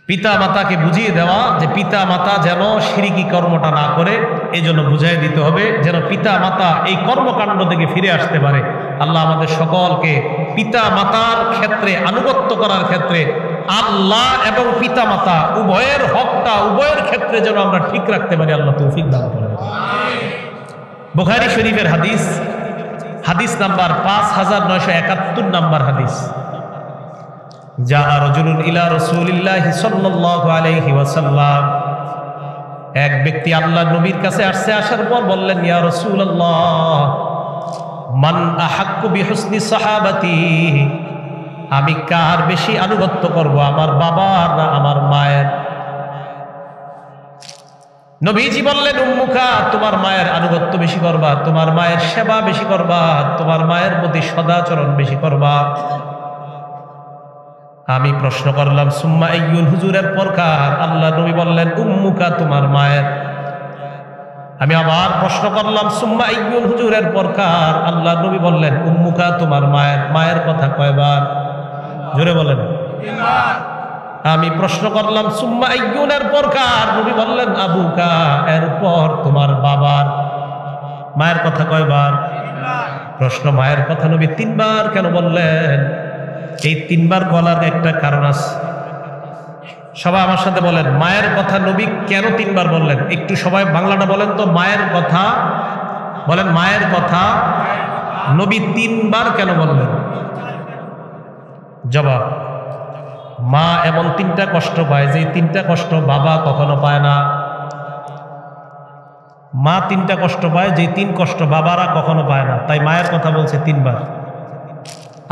পিতা মাতাকে বুঝিয়ে দেওয়া যে পিতা মাতা যেন শিরিকি কর্মটা না করে, এই জন্য বুঝাই দিতে হবে যেন পিতা মাতা এই কর্মকাণ্ড থেকে ফিরে আসতে পারে। আল্লাহ আমাদের সকলকে পিতা মাতার ক্ষেত্রে আনুগত্য করার ক্ষেত্রে আল্লাহ এবং পিতা মাতা উভয়ের হকটা উভয়ের ক্ষেত্রে যেন আমরা ঠিক রাখতে পারি, আল্লাহ তৌফিক দান করেন। বুখারী শরীফের হাদিস, হাদিস নাম্বার 5971 নাম্বার হাদিস। যা রাজুলুন ইলা রাসূলিল্লাহি সাল্লাল্লাহু আলাইহি ওয়াসাল্লাম, এক ব্যক্তি আল্লাহর নবীর কাছে আসছে। আসার পর বললেন, ইয়া রাসূলুল্লাহ, মান আহাক্কু বিহুসনি সাহাবাতি, আমি কার বেশি আনুগত্য করব, আমার বাবার না আমার মায়ের? নবীজি বললেন, উম্মুকা, তোমার মায়ের আনুগত্য বেশি করবা, তোমার মায়ের সেবা বেশি করবা, তোমার মায়ের প্রতি সদাচরণ বেশি করবা। আমি প্রশ্ন করলাম, সুম্মা আইয়ুন, হুজুরের পরকার? আল্লাহ নবী বললেন, উম্মুকা, তোমার মায়ের। আমি আবার প্রশ্ন করলাম, সুম্মা আইয়ুন, হুজুরের পরকার? আল্লাহ নবী বললেন, উম্মুকা, তোমার মায়ের। মায়ের কথা কয়বার? জোরে বলেন। আমি প্রশ্ন করলাম, সুম্মা আইয়ুনের পরকার? নবী বললেন, আবুকা, এরপর তোমার বাবার। মায়ের কথা কয়বার? প্রশ্ন, মায়ের কথা নবী 3 বার কেন বললেন? এই 3 বার বলার একটা কারণ আছে। সবাই আমার সাথে বলেন, মায়ের কথা নবী কেন 3 বার বললেন? একটু সবাই বাংলাটা বলেন তো, মায়ের কথা বলেন। মায়ের কথা নবী 3 বার কেন বললেন? জবাব, মা এমন 3টা কষ্ট পায় যে 3টা কষ্ট বাবা কখনো পায় না। মা 3টা কষ্ট পায় যে 3 কষ্ট বাবারা কখনো পায় না, তাই মায়ের কথা বলছে 3 বার।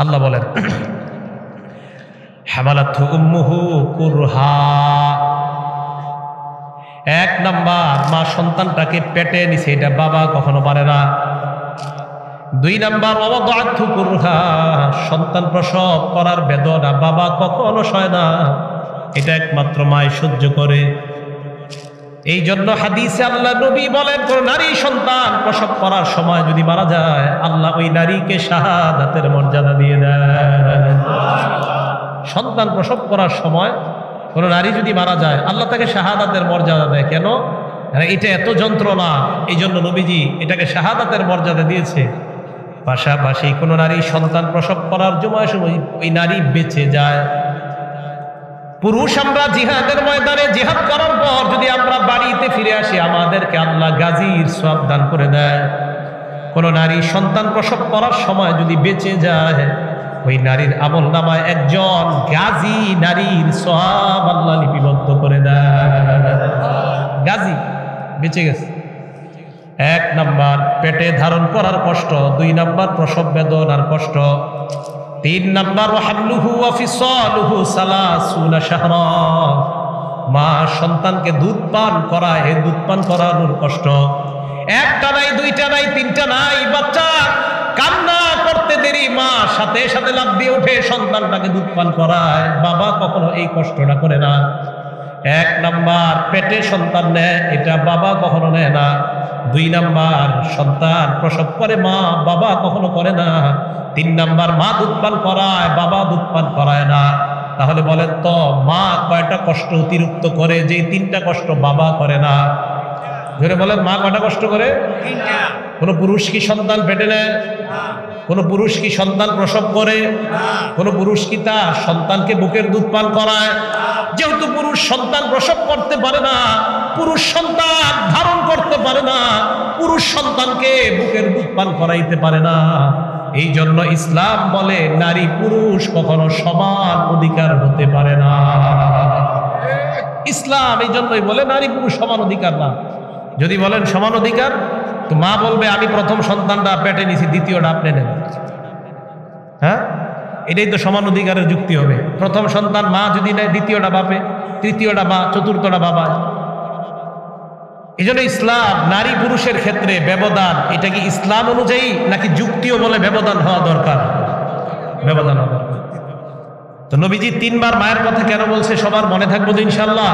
আল্লাহ বলেন, হামালাতহু উম্মুহু কুরহা। 1 নাম্বার, মা সন্তানটাকে পেটে নিছে, এটা বাবা কখনো পারে না। 2 নাম্বার, ওয়াদাআতহু কুরহা, সন্তান প্রসব করার বেদনা বাবা কখনো সয় না, এটা একমাত্র মাই সহ্য করে। এই জন্য হাদিসে আল্লাহ নবী বলেন, কোন নারী সন্তান প্রসব করার সময় যদি মারা যায়, আল্লাহ ওই নারীকে শাহাদাতের মর্যাদা দিয়ে দেন। সন্তান প্রসব করার সময় কোন নারী যদি মারা যায়, আল্লাহ তাকে শাহাদাতের মর্যাদা দেয়। কেন? এটা এত যন্ত্রণা, এই জন্য নবীজি এটাকে শাহাদাতের মর্যাদা দিয়েছে। পাশাপাশি কোন নারী সন্তান প্রসব করার সময় ওই নারী বেঁচে যায়। পুরুষ আমরা জিহাদের ময়দানে জিহাদ করার পর যদি আমরা বাড়িতে ফিরে আসি, আমাদেরকে আল্লাহ গাজীর সওয়াব দান করে দেয়। কোন নারী সন্তান প্রসব করার সময় যদি বেঁচে যায়, ওই নারীর আমল নামায় একজন গাজী নারীর সওয়াব আল্লাহ লিপিবদ্ধ করে দেয়। গাজী বেঁচে গেছে। 1 নাম্বার, পেটে ধারণ করার কষ্ট। 2 নাম্বার, প্রসব বেদনার কষ্ট। 3 নাম্বার, ওয়াহামলুহু ওয়া ফিসালুহু 30 শাহরা, মা সন্তানকে দুধ পান করায়, এই দুধ পান করানোর কষ্ট। 1টা নাই, 2টা নাই, 3টা নাই, বাচ্চা কান্না করতে দেরি, মা সাথে সাথে লাফ দিয়ে উঠে সন্তানটাকে দুধ পান করায়। বাবা কখনো এই কষ্টটা করে না। 1 নাম্বার, পেটে সন্তান নেয়, এটা বাবা কখনো নেয় না। 2 নাম্বার, সন্তান প্রসব করে মা, বাবা কখনো করে না। 3 নাম্বার, মা দুধ পান করায়, বাবা দুধ পান করায় না। তাহলে বলেন তো, মা কয়টা কষ্ট অতিরিক্ত করে যে 3টা কষ্ট বাবা করে না? ধরে বলেন, মা কয়টা কষ্ট করে? কোন পুরুষ কি সন্তান পেটে নেয়? কোন পুরুষ কি সন্তান প্রসব করে? কোন পুরুষ কি তার সন্তানকে বুকের দুধ পান করায়? যেহেতু পুরুষ সন্তান প্রসব করতে পারে না, পুরুষ সন্তান ধারণ করতে পারে না, পুরুষ সন্তানকে বুকের দুধ পান করাইতে পারে না, এই জন্য ইসলাম বলে নারী পুরুষ কখনো সমান অধিকার হতে পারে না। ইসলাম এই জন্যই বলে নারী পুরুষ সমান অধিকার না। যদি বলেন সমান অধিকার, তো মা বলবে আমি প্রথম সন্তানটা পেটে নিছি, দ্বিতীয়টা আপনি নেন। হ্যাঁ, এটাই তো সমান অধিকারের যুক্তি হবে। প্রথম সন্তান মা যদি নেয়, দ্বিতীয়টা বাপে, তৃতীয়টা মা, চতুর্থটা বাবা। এই জন্য ইসলাম নারী পুরুষের ক্ষেত্রে ব্যবধান, এটা কি ইসলাম অনুযায়ী নাকি যুক্তিও বলে ব্যবধান হওয়া দরকার? ব্যবধান হওয়া দরকার। তো নবীজি 3 বার মায়ের কথা কেন বলছে সবার মনে থাকবো তো ইনশাল্লাহ।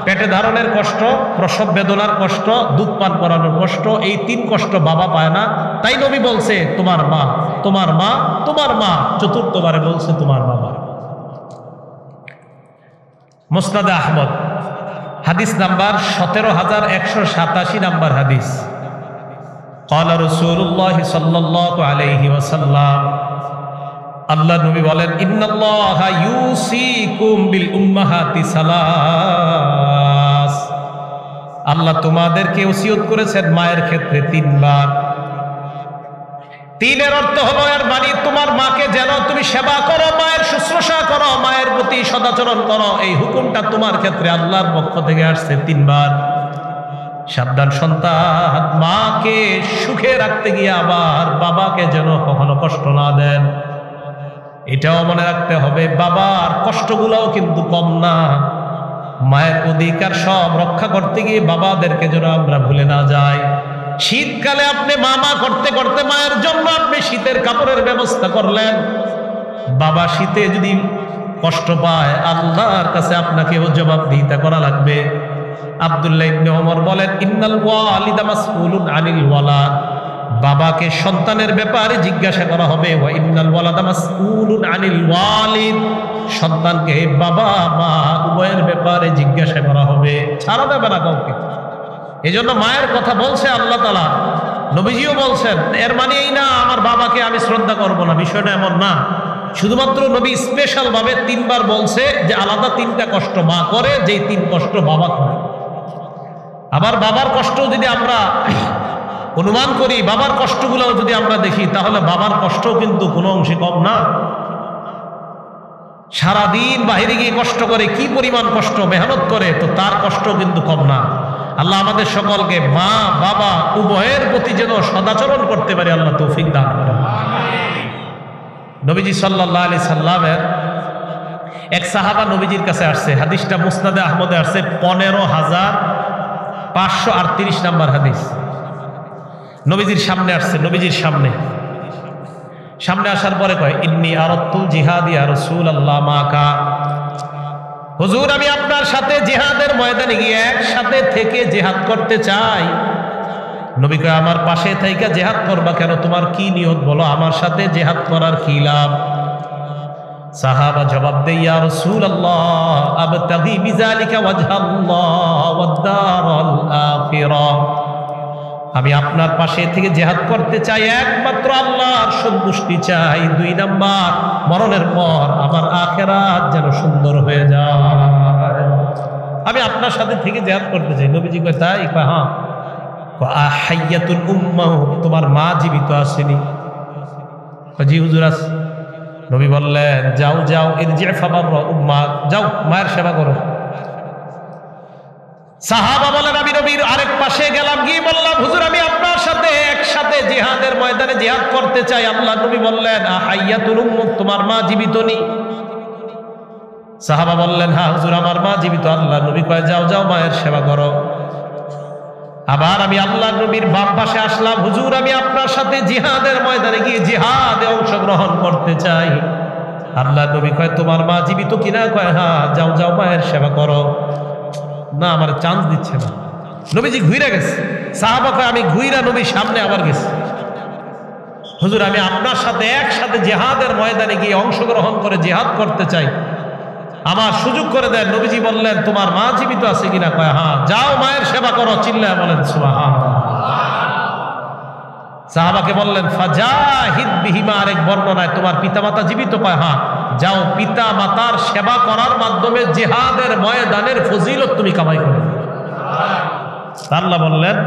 পেটে ধারণের কষ্ট, প্রসব বেদনার কষ্ট, দুধ পান করানোর কষ্ট, এই 3 কষ্ট বাবা পায় না, তাই নবী বলছে তোমার মা, তোমার মা, তোমার মা, চতুর্থবারে বলছে তোমার বাবা। মুসনাদে আহমদ হাদিস নাম্বার 17187 নাম্বার হাদিস। ক্বালা রাসূলুল্লাহ সাল্লাল্লাহু আলাইহি ওয়াসাল্লাম, আল্লাহ নবী বলেন, ইন্নাল্লাহা ইউসিকুম বিল উম্মাহাতি সালাস, আল্লাহ তোমাদেরকে ওসিয়ত করেছেন মায়ের ক্ষেত্রে 3 বার। 3 এর অর্থ হলো, এর মানে তোমার মাকে যেন তুমি সেবা করো, মায়ের শুশ্রূষা করো, মায়ের প্রতি সদাচরণ করো, এই হুকুমটা তোমার ক্ষেত্রে আল্লাহর পক্ষ থেকে আসছে 3 বার। সাবধান সন্তান, মাকে সুখে রাখতে গিয়ে আবার বাবাকে যেন কখনো কষ্ট না দেন, এটাও মনে রাখতে হবে। বাবার কষ্টগুলোও কিন্তু কম না। মায়ের অধিকার সব রক্ষা করতে গিয়ে বাবাদেরকে যেন আমরা ভুলে না যাই। শীতকালে আপনি মামা করতে করতে মায়ের জন্য আপনি শীতের কাপড়ের ব্যবস্থা করলেন, বাবা শীতে যদি কষ্ট পায় আল্লাহর কাছে আপনাকেও জবাবদিহিতা করা লাগবে। আব্দুল্লাহ ইবনে ওমর বলেন, ইন্নাল ওয়ালিদা মাসউলুন আনিল ওয়ালাদ, বাবাকে সন্তানের ব্যাপারে জিজ্ঞাসা করা হবে। ওয়া ইন্নাল ওয়ালাদা মাসউলুন আনিল ওয়ালিদ, সন্তানকে বাবা মা উভয়ের ব্যাপারে জিজ্ঞাসা করা হবে, ছাড়া দেবে না কাউকে। এই জন্য মায়ের কথা বলছে আল্লাহ তাআলা, নবীজিও বলছেন। এর মানে এই না আমার বাবাকে আমি শ্রদ্ধা করব না, বিষয়টা এমন না। শুধুমাত্র নবী স্পেশাল ভাবে 3 বার বলছে যে আলাদা 3টা কষ্ট মা করে, যেই 3 কষ্ট বাবা করে। আবার বাবার কষ্ট যদি আমরা অনুমান করি, বাবার কষ্টগুলো যদি আমরা দেখি, তাহলে বাবার কষ্ট কিন্তু কোনো অংশে কম না। সারাদিন বাহিরে গিয়ে কষ্ট করে, কি পরিমাণ কষ্ট মেহনত করে, তো তার কষ্ট কিন্তু কম না। আল্লাহ আমাদের সকলকে মা বাবা উভয়ের প্রতি যেন সদাচরণ করতে পারে আল্লাহ তৌফিক দান করেন। নবীজি সাল্লাল্লাহু আলাইহি সাল্লামের এক সাহাবা নবীজির কাছে আসছে, হাদিসটা মুসনাদে আহমদে আসছে 15538 নাম্বার হাদিস। নবীজির সামনে আসছে, নবীজির সামনে আসার পরে কয়, ইন্নী আরাদতুল জিহাদ ইয়া রাসূলুল্লাহ মাকা, হুজুর আমি আপনার সাথে জিহাদের ময়দানে গিয়ে একসাথে থেকে জিহাদ করতে চাই। নবী কয়, আমার পাশে থেকে জিহাদ করবা কেন? তোমার কি নিয়ত বলো, আমার সাথে জিহাদ করার কি লাভ? সাহাবা জবাব দেয়, ইয়া রাসূলুল্লাহ আবতাগি বিযালিকা ওয়াজহাল্লাহ ওয়াদ দারাল আখিরা, আমি আপনার পাশে থেকে জিহাদ করতে চাই, একমাত্র আল্লাহর সন্তুষ্টি চাই। 2 নাম্বার, মরণের পর আমার আখিরাত যেন সুন্দর হয়ে যায়, আমি আপনার সাথে থেকে জিহাদ করতে চাই। নবীজি কয়, তাই? কয়, হ্যাঁ। হাইয়াতুল উম্মাহ, তোমার মা জীবিত আসেনি? জি হুজুর আছে। নবী বললেন, যাও যাও, ইরজি ফাবাররা উম্মা, যাও মায়ের সেবা করো। সাহাবা বলেন, আমি নবীর আরেক পাশে গেলাম, গিয়ে বললাম, হুজুর আমি আপনার সাথে একসাথে জিহাদের ময়দানে জিহাদ করতে চাই। আল্লাহ নবী বললেন, হাইয়াতুল উম্মুক, তোমার মা জীবিত নি? সাহাবা বললেন, হ্যাঁ হুজুর আমার মা জীবিত। আল্লাহ নবী কয়, যাও যাও মায়ের সেবা করো। আবার আমি আল্লাহ নবীর বাম পাশে আসলাম, হুজুর আমি আপনার সাথে জিহাদের ময়দানে গিয়ে জিহাদে অংশগ্রহণ করতে চাই। আল্লাহ নবী কয়, তোমার মা জীবিত কিনা? কয়, হ্যাঁ, যাও যাও মায়ের সেবা করো। না, আমার চান্স দিচ্ছে না। নবীজি ঘুরে গেছে। সাহাবা কয়, আমি ঘুইরা নবীর সামনে আবার গেছি, হুজুর আমি আপনার সাথে একসাথে জিহাদের ময়দানে গিয়ে অংশগ্রহণ করে জিহাদ করতে চাই। আমার সুযোগ করে দেন। নবীজি বললেন তোমার মা জীবিত আছে কিনা? কয় হ্যাঁ। যাও মায়ের সেবা করো। চিল্লায় বলেন সুবহানাল্লাহ। সাহাবাকে বললেন ফাজাহিদ বিহিমা, আরেক বর্ণনায় তোমার পিতামাতা জীবিত? কয় হ্যাঁ। যাও পিতা মাতার সেবা করার মাধ্যমে জিহাদের ময়দানের ফজিলত তুমি কামাই করো। আল্লাহ বললেন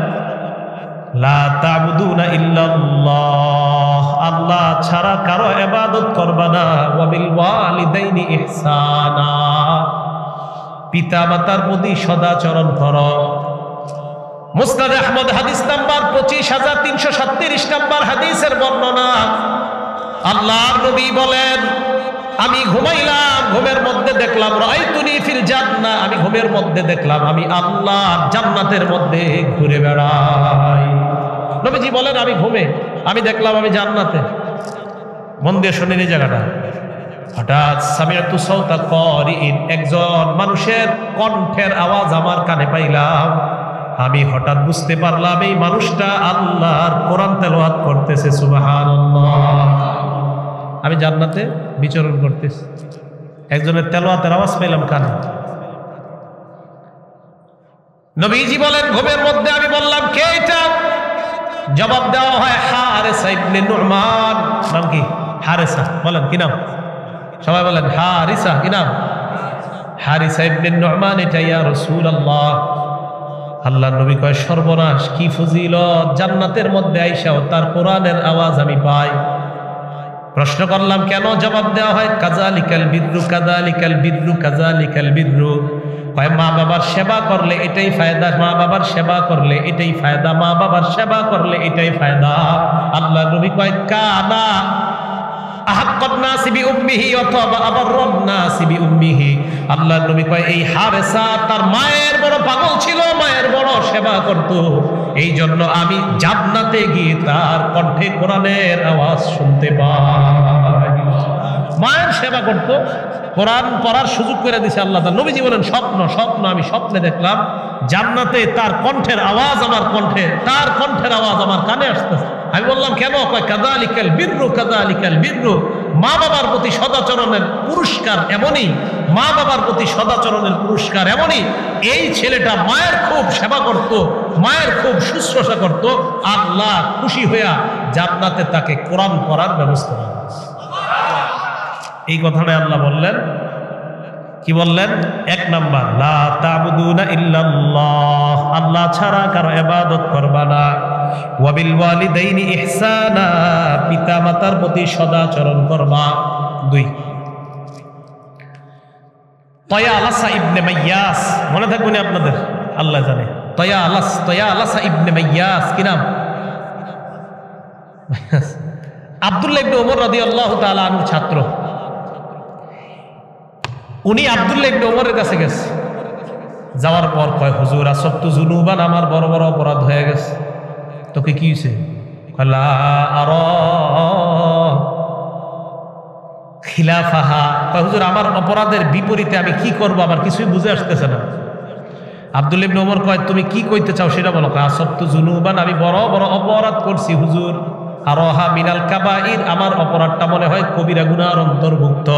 লা তা'বুদুনা ইল্লাল্লাহ, আল্লাহ ছাড়া কারো ইবাদত করবা না। ওয়া বিল ওয়ালিদাইনি ইহসানা, পিতা মাতার প্রতি সদাচরণ করো। মুসনাদ আহমদ হাদিস নাম্বার 25337 নাম্বার হাদিসের বর্ণনা। আল্লাহর নবী বলেন আমি ঘুমাইলাম, ঘুমের মধ্যে দেখলাম রাআইতুনি ফিল জান্নাহ, আমি ঘুমের মধ্যে দেখলাম আমি আল্লাহর জান্নাতের মধ্যে ঘুরে বেড়াই। নবীজি বলেন আমি ঘুমে আমি দেখলাম আমি জান্নাতে। মন দিয়ে শুনেন এই জায়গাটা। হঠাৎ সামিআতু সাওতা কারিইন, একজন মানুষের কণ্ঠের আওয়াজ আমার কানে পাইলাম। আমি হঠাৎ বুঝতে পারলাম এই মানুষটা আল্লাহর কোরআন তেলাওয়াত করতেছে। সুবহানাল্লাহ। আমি জান্নাতে বিচরণ করতেছি, একজনের তেলাওয়াতের আওয়াজ পেলাম কানে। নবীজি বলেন ঘুমের মধ্যে আমি বললাম কে এটা? জবাব দেওয়া হয় হারেসা ইবনে নুরমান। নাম কি? হারেসা। বলেন কি নাম? সবাই বলেন হারিসা। কি নাম? হারিসা ইবনে নুরমান। এটা ইয়া রাসূলুল্লাহ। আল্লাহর নবী কয় সর্বনাশ, কি ফজিলত, জান্নাতের মধ্যে আইসাও তার কোরআনের আওয়াজ আমি পাই। প্রশ্ন করলাম কেন? জবাব দেওয়া হয় কাযালিকাল বিররু কাযালিকাল বিররু কাযালিকাল বিররু। কয় মা বাবার সেবা করলে এটাই ফায়দা, মা বাবার সেবা করলে এটাই ফায়দা, মা বাবার সেবা করলে এটাই ফায়দা। আল্লাহর নবী কয় কানা আহাক্কান নাসি বিউম্মিহি অথবা আবাররান নাসি বিউম্মিহি। আল্লাহর নবী কয় এই হারেসা তার মায়ের বড় পাগল ছিল, মায়ের বড় সেবা করত। এই জন্য আমি জান্নাতে গিয়ে তার কণ্ঠে কোরআনের আওয়াজ শুনতে পাই। মায়ের সেবা করত, কোরআন পড়ার সুযোগ করে দিয়েছে আল্লাহ। নবীজি বলেন স্বপ্ন আমি স্বপ্নে দেখলাম জান্নাতে তার কণ্ঠের আওয়াজ আমার কণ্ঠে, তার কণ্ঠের আওয়াজ আমার কানে আসতেছে। আমি বললাম কেন? কয় কাযালিকাল বিররু কাযালিকাল বিররু। মা বাবার প্রতি সদাচরণের পুরস্কার এমনই, মা বাবার প্রতি সদাচরণের পুরস্কার এমনই। এই ছেলেটা মায়ের খুব সেবা করত, মায়ের খুব শুশ্রূষা করত। আল্লাহ খুশি হইয়া জান্নাতে তাকে কোরআন পড়ার ব্যবস্থা করেন। এই কথাটা আল্লাহ বললেন। কি বললেন? এক নাম্বার লা তা'বুদুনা ইল্লাল্লাহ, আল্লাহ ছাড়া কারো ইবাদত করবা না। ওয়া বিল ওয়ালিদাইনি ইহসানা, পিতা মাতার প্রতি সদাচরণ করবা। 2 তয়ালাসা ইবনে মাইয়াস, মনে থাকবে না আপনাদের? আল্লাহ জানে। তয়ালাসা ইবনে মাইয়াস। কি নাম? আব্দুল্লাহ ইবনে ওমর রাদিয়াল্লাহু তাআলা আনহুর ছাত্র। উনি আব্দুল্লাহ ইবনে ওমরের কাছে গেছে। যাওয়ার পর কয় হুজুর আসবতু যুনুবান, আমার বড় বড় অপরাধ হয়ে গেছে। তোকে কি হয়েছে? লা আরা খিলাফাহা। কয় হুজুর আমার অপরাধের বিপরীতে আমি কি করব, আমার কিছুই বুঝে আসতেছে না। আব্দুল্লাহ ইবনে ওমর কয় তুমি কি কইতে চাও সেটা বলো। আসবতু যুনুবান, আমি বড় বড় অপরাধ করছি হুজুর। আরাহা মিনাল কাবাইর, আমার অপরাধটা মনে হয় কবিরা গুনার অন্তর্ভুক্ত।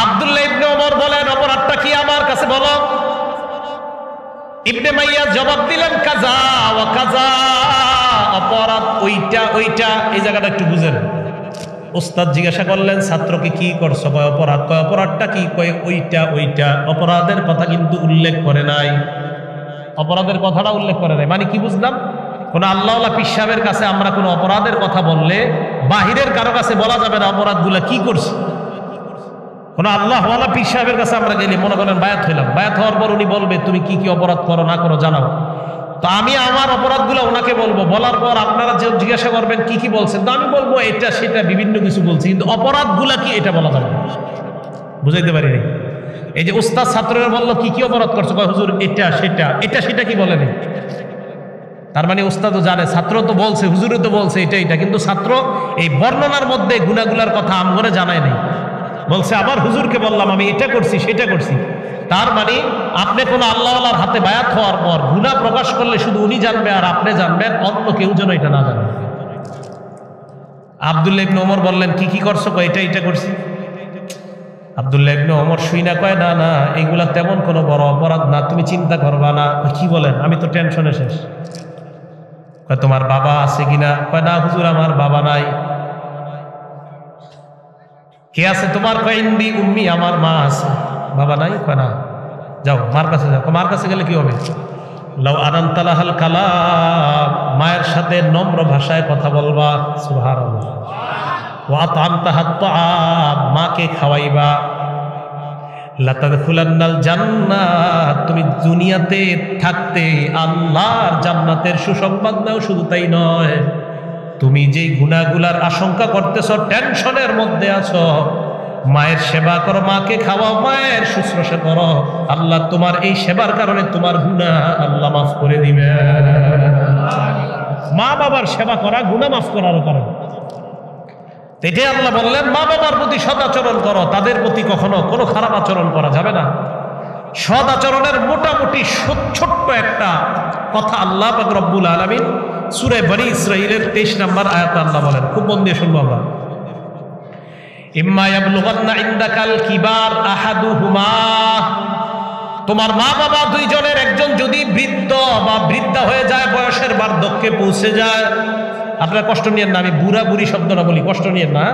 আব্দুল্লাহ ইবনে ওমর বলেন অপরাধটা কি আমার কাছে বলো। ইবনে মাইয়াস জবাব দিলেন কাজা ওয়া কাজা, অপরাধ ওইটা ওইটা। এই জায়গাটা একটু বুঝেন। ওস্তাদ জিজ্ঞাসা করলেন ছাত্রকে কি করছো? কয় অপরাধ। কয় অপরাধটা কি? কয় ওইটা ওইটা। অপরাধের কথা কিন্তু উল্লেখ করে নাই, অপরাধের কথাটা উল্লেখ করে নাই। মানে কি বুঝলাম? কোন আল্লাহওয়ালা পীর সাহেবের কাছে আমরা কোনো অপরাধের কথা বললে বাহিরের কারো কাছে বলা যাবে না অপরাধগুলা কি করছে। কোন আল্লাহওয়ালা পীর সাহেবের কাছে আমরা গেলে মনে করেন বায়াত হইলাম, বায়াত হওয়ার পর উনি বলবে তুমি কি কি অপরাধ করো না করো জানাও। তো আমি আমার অপরাধগুলো ওনাকে বলবো, বলার পর আপনারা যে জিজ্ঞাসা করবেন কি কি বলছেন, তো আমি বলবো এটা সেটা বিভিন্ন কিছু বলছি, কিন্তু অপরাধগুলা কি এটা বলা যাবে না। বুঝাইতে পারিনি? এই যে উস্তাদ ছাত্ররা বললো কি কি অপরাধ করছো, হুজুর এটা সেটা, এটা সেটা কি বলেনি। তার মানে উস্তাদও জানে, ছাত্র তো বলছে, হুজুরও তো বলছে এটা এটা, কিন্তু ছাত্র এই বর্ণনার মধ্যে গুনাহগুলার কথা আমগরে জানায় নাই। বলছে আবার হুজুরকে বললাম আমি এটা করছি সেটা করছি। তার মানে আপনি কোনো আল্লাহওয়ালার হাতে বায়াত হওয়ার পর গুনাহ প্রকাশ করলে শুধু উনি জানবে আর আপনি জানবেন, অন্য কেউ যেন এটা না জানে। আব্দুল্লাহ ইবনে ওমর বললেন কি কি করছো? এটা এটা করছি। আব্দুল্লাহ ইবনে ওমর শুইনা কয়, না না, এগুলা তেমন কোনো বড় অপরাধ না, তুমি চিন্তা করবা না। কি বলেন? আমি তো টেনশনে শেষ। কয় তোমার বাবা আছে কিনা? কয় না হুজুর, আমার বাবা নাই। কে আছে তোমার? কয় ইন্দি উম্মি, আমার মা আছে। বাবা নাই? কয় না। যাও মার কাছে যাও। মার কাছে গেলে কি হবে? লাউ আনান্তালাহাল কালাম, মায়ের সাথে নম্র ভাষায় কথা বলবা। সুবহানাল্লাহ। ওয়া আতআমতাহাত তাআম, মাকে খাওয়াইবা। লাতাদখুলান্নাল জান্নাত, তুমি দুনিয়াতে থাকতে আল্লাহর জান্নাতের সুসংবাদ নাও। শুধু তাই নয়, তুমি যেই গুনাহগুলার আশঙ্কা করতেছ, টেনশনের মধ্যে আছো, মায়ের সেবা করো, মাকে খাওয়াও, মায়ের শুশ্রূষা করো। আল্লাহ তোমার এই সেবার কারণে তোমার গুনাহ আল্লাহ মাফ করে দিবে। মা বাবার সেবা করা গুনাহ মাফ করার কারণ। এটাই আল্লাহ বললেন, মা বাবার প্রতি সদ আচরণ করো, তাদের প্রতি কখনো কোনো খারাপ আচরণ করা যাবে না। সদ আচরণের মোটামুটি ছোট্ট একটা কথা আল্লাহ পাক রব্বুল আলামিন সূরা বনী ইসরাঈলের 23 নম্বর আয়াতে আল্লাহ বলেন, খুব মন দিয়ে শুনবো আমরা। ইম্মা ইয়াবলুগান্না ইনদাকাল কিবার আহাদুহুমা, তোমার মা বাবা দুইজনের একজন যদি বৃদ্ধ বা বৃদ্ধা হয়ে যায়, বয়সের বার্ধক্যে পৌঁছে যায়। আপনারা কষ্ট নিয়েন না, আমি বুড়া বুড়ি শব্দটা বলি, কষ্ট নিয়েন না।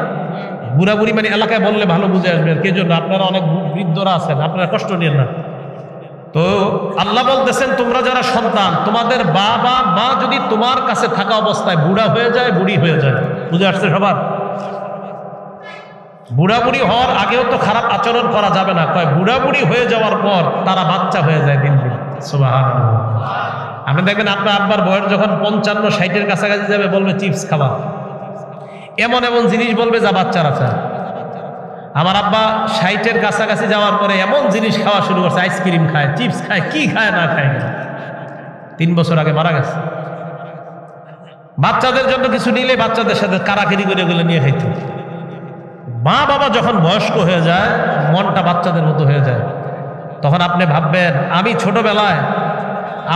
বুড়া বুড়ি মানে এলাকায় বললে ভালো বুঝে আসবে, কে জন্য? আপনারা অনেক বৃদ্ধরা আছেন, আপনারা কষ্ট নিয়েন না। তো আল্লাহ বলতেছেন, তোমরা যারা সন্তান, তোমাদের বাবা মা যদি তোমার কাছে থাকা অবস্থায় বুড়া হয়ে যায়, বুড়ি হয়ে যায়, বুঝে আসছে সবার? বুড়া বুড়ি হওয়ার আগেও তো খারাপ আচরণ করা যাবে না। কয় বুড়া বুড়ি হয়ে যাওয়ার পর তারা বাচ্চা হয়ে যায় দিন দিন। সুবহানাল্লাহ। আপনি দেখবেন আপনার আব্বার বয়স যখন 55-60-এর কাছাকাছি যাবে, বলবে চিপস খাওয়া, এমন এমন জিনিস বলবে যা বাচ্চারা চায়। আমার আব্বা 60-এর কাছাকাছি যাওয়ার পরে এমন জিনিস খাওয়া শুরু করছে, আইসক্রিম খায়, চিপস খায়, কি খায় না খায়। 3 বছর আগে মারা গেছে। বাচ্চাদের জন্য কিছু নিলে বাচ্চাদের সাথে কারাকারি করে এগুলো নিয়ে খাইত। মা বাবা যখন বয়স্ক হয়ে যায়, মনটা বাচ্চাদের মতো হয়ে যায়। তখন আপনি ভাববেন, আমি ছোটবেলায়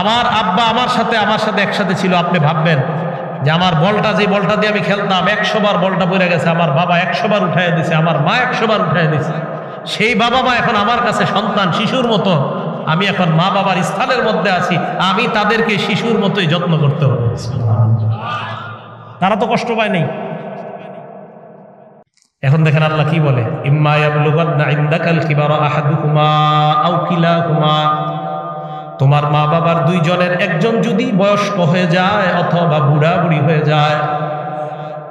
আমার আব্বা আমার সাথে একসাথে ছিল, আপনি ভাববেন যে আমার বলটা, যে বলটা দিয়ে আমি খেলতাম, 100 বার বলটা পড়ে গেছে, আমার বাবা 100 বার উঠাইয়া দিছে, আমার মা 100 বার উঠাইয়া দিছে। সেই বাবা মা এখন আমার কাছে সন্তান, শিশুর মতো। আমি এখন মা বাবার স্থানের মধ্যে আছি, আমি তাদেরকে শিশুর মতোই যত্ন করতে হবে। তারা তো কষ্ট পায় নাই। এখন দেখেন আল্লাহ কি বলে, ইম্মা ইয়াবলুগান্না ইনদাকাল কিবারা আহাদুকুমা আও কিলাহুমা, তোমার মা বাবার দুইজনের একজন যদি বয়স্ক হয়ে যায় অথবা বুড়া বুড়ি হয়ে যায়,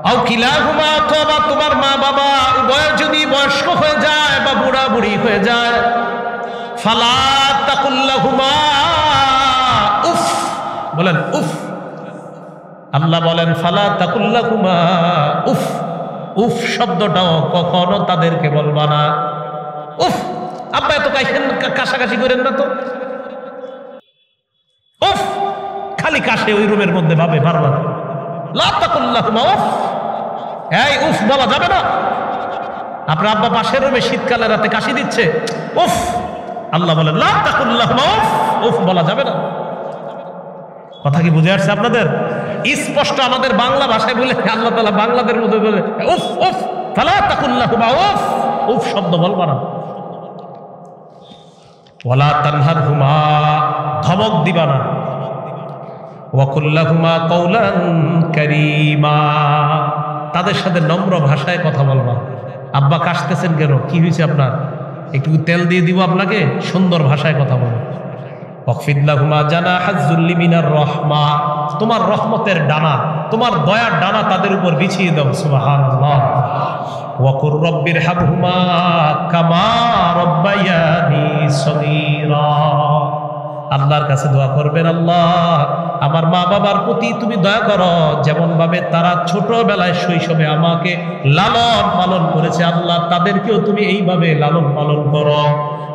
আও কিলাহুমা, অথবা তোমার মা বাবা উভয় যদি বয়স্ক হয়ে যায় বা বুড়া বুড়ি হয়ে যায়, ফালা তাকুল্লাহুমা উফ, বলেন উফ। আল্লাহ বলেন ফালা তাকুল্লাহুমা উফ। উফ শব্দটাও কখনো তাদেরকে বলবা না। উফ, আব্বা এত কাশাকাশি করেন না তো। উফ, খালি কাশে ওই রুমের মধ্যে ভাবে বারবার। লা তাকুল্লাহুমা উফ, এই উফ বলা যাবে না। আপনার আব্বা পাশের রুমে শীতকালে রাতে কাশি দিচ্ছে, উফ। আল্লাহ বলেন লা তাকুল্লাহুমা উফ, উফ বলা যাবে না। কথা কি বুঝে আসছে আপনাদের? স্পষ্ট আমাদের বাংলা ভাষায় বলে আল্লাহ তাআলা বাংলাদের মধ্যে বলে উফ উফ, ফালা তাকুল্লাহুমা উফ, উফ শব্দ বলবা না। ওয়ালা তানহারহুমা, ধমক দিবা না। ওয়া কুল্লাহুমা কাওলান কারীমা, তাদের সাথে নম্র ভাষায় কথা বলবা। আব্বা কাশতেছেন কেন? কি হয়েছে আপনার? একটু তেল দিয়ে দিব আপনাকে? সুন্দর ভাষায় কথা বলো। ওয়াকফিদ লাহুমা জানাহাজ যুল্লি মিনার রাহমা, তোমার রহমতের ডানা, তোমার দয়ার ডানা তাদের উপর বিছিয়ে দাও। সুবহানাল্লাহ। ওয়া কুর রব্বিরহামহুমা কামা রাব্বায়ানি সগীরা, আল্লাহর কাছে দোয়া করবেন, আল্লাহ আমার মা বাবার প্রতি তুমি দয়া করো, যেমন ভাবে তারা ছোটবেলায় শৈশবে আমাকে লালন পালন করেছে, আল্লাহ তাদেরকেও তুমি এইভাবে লালন পালন করো।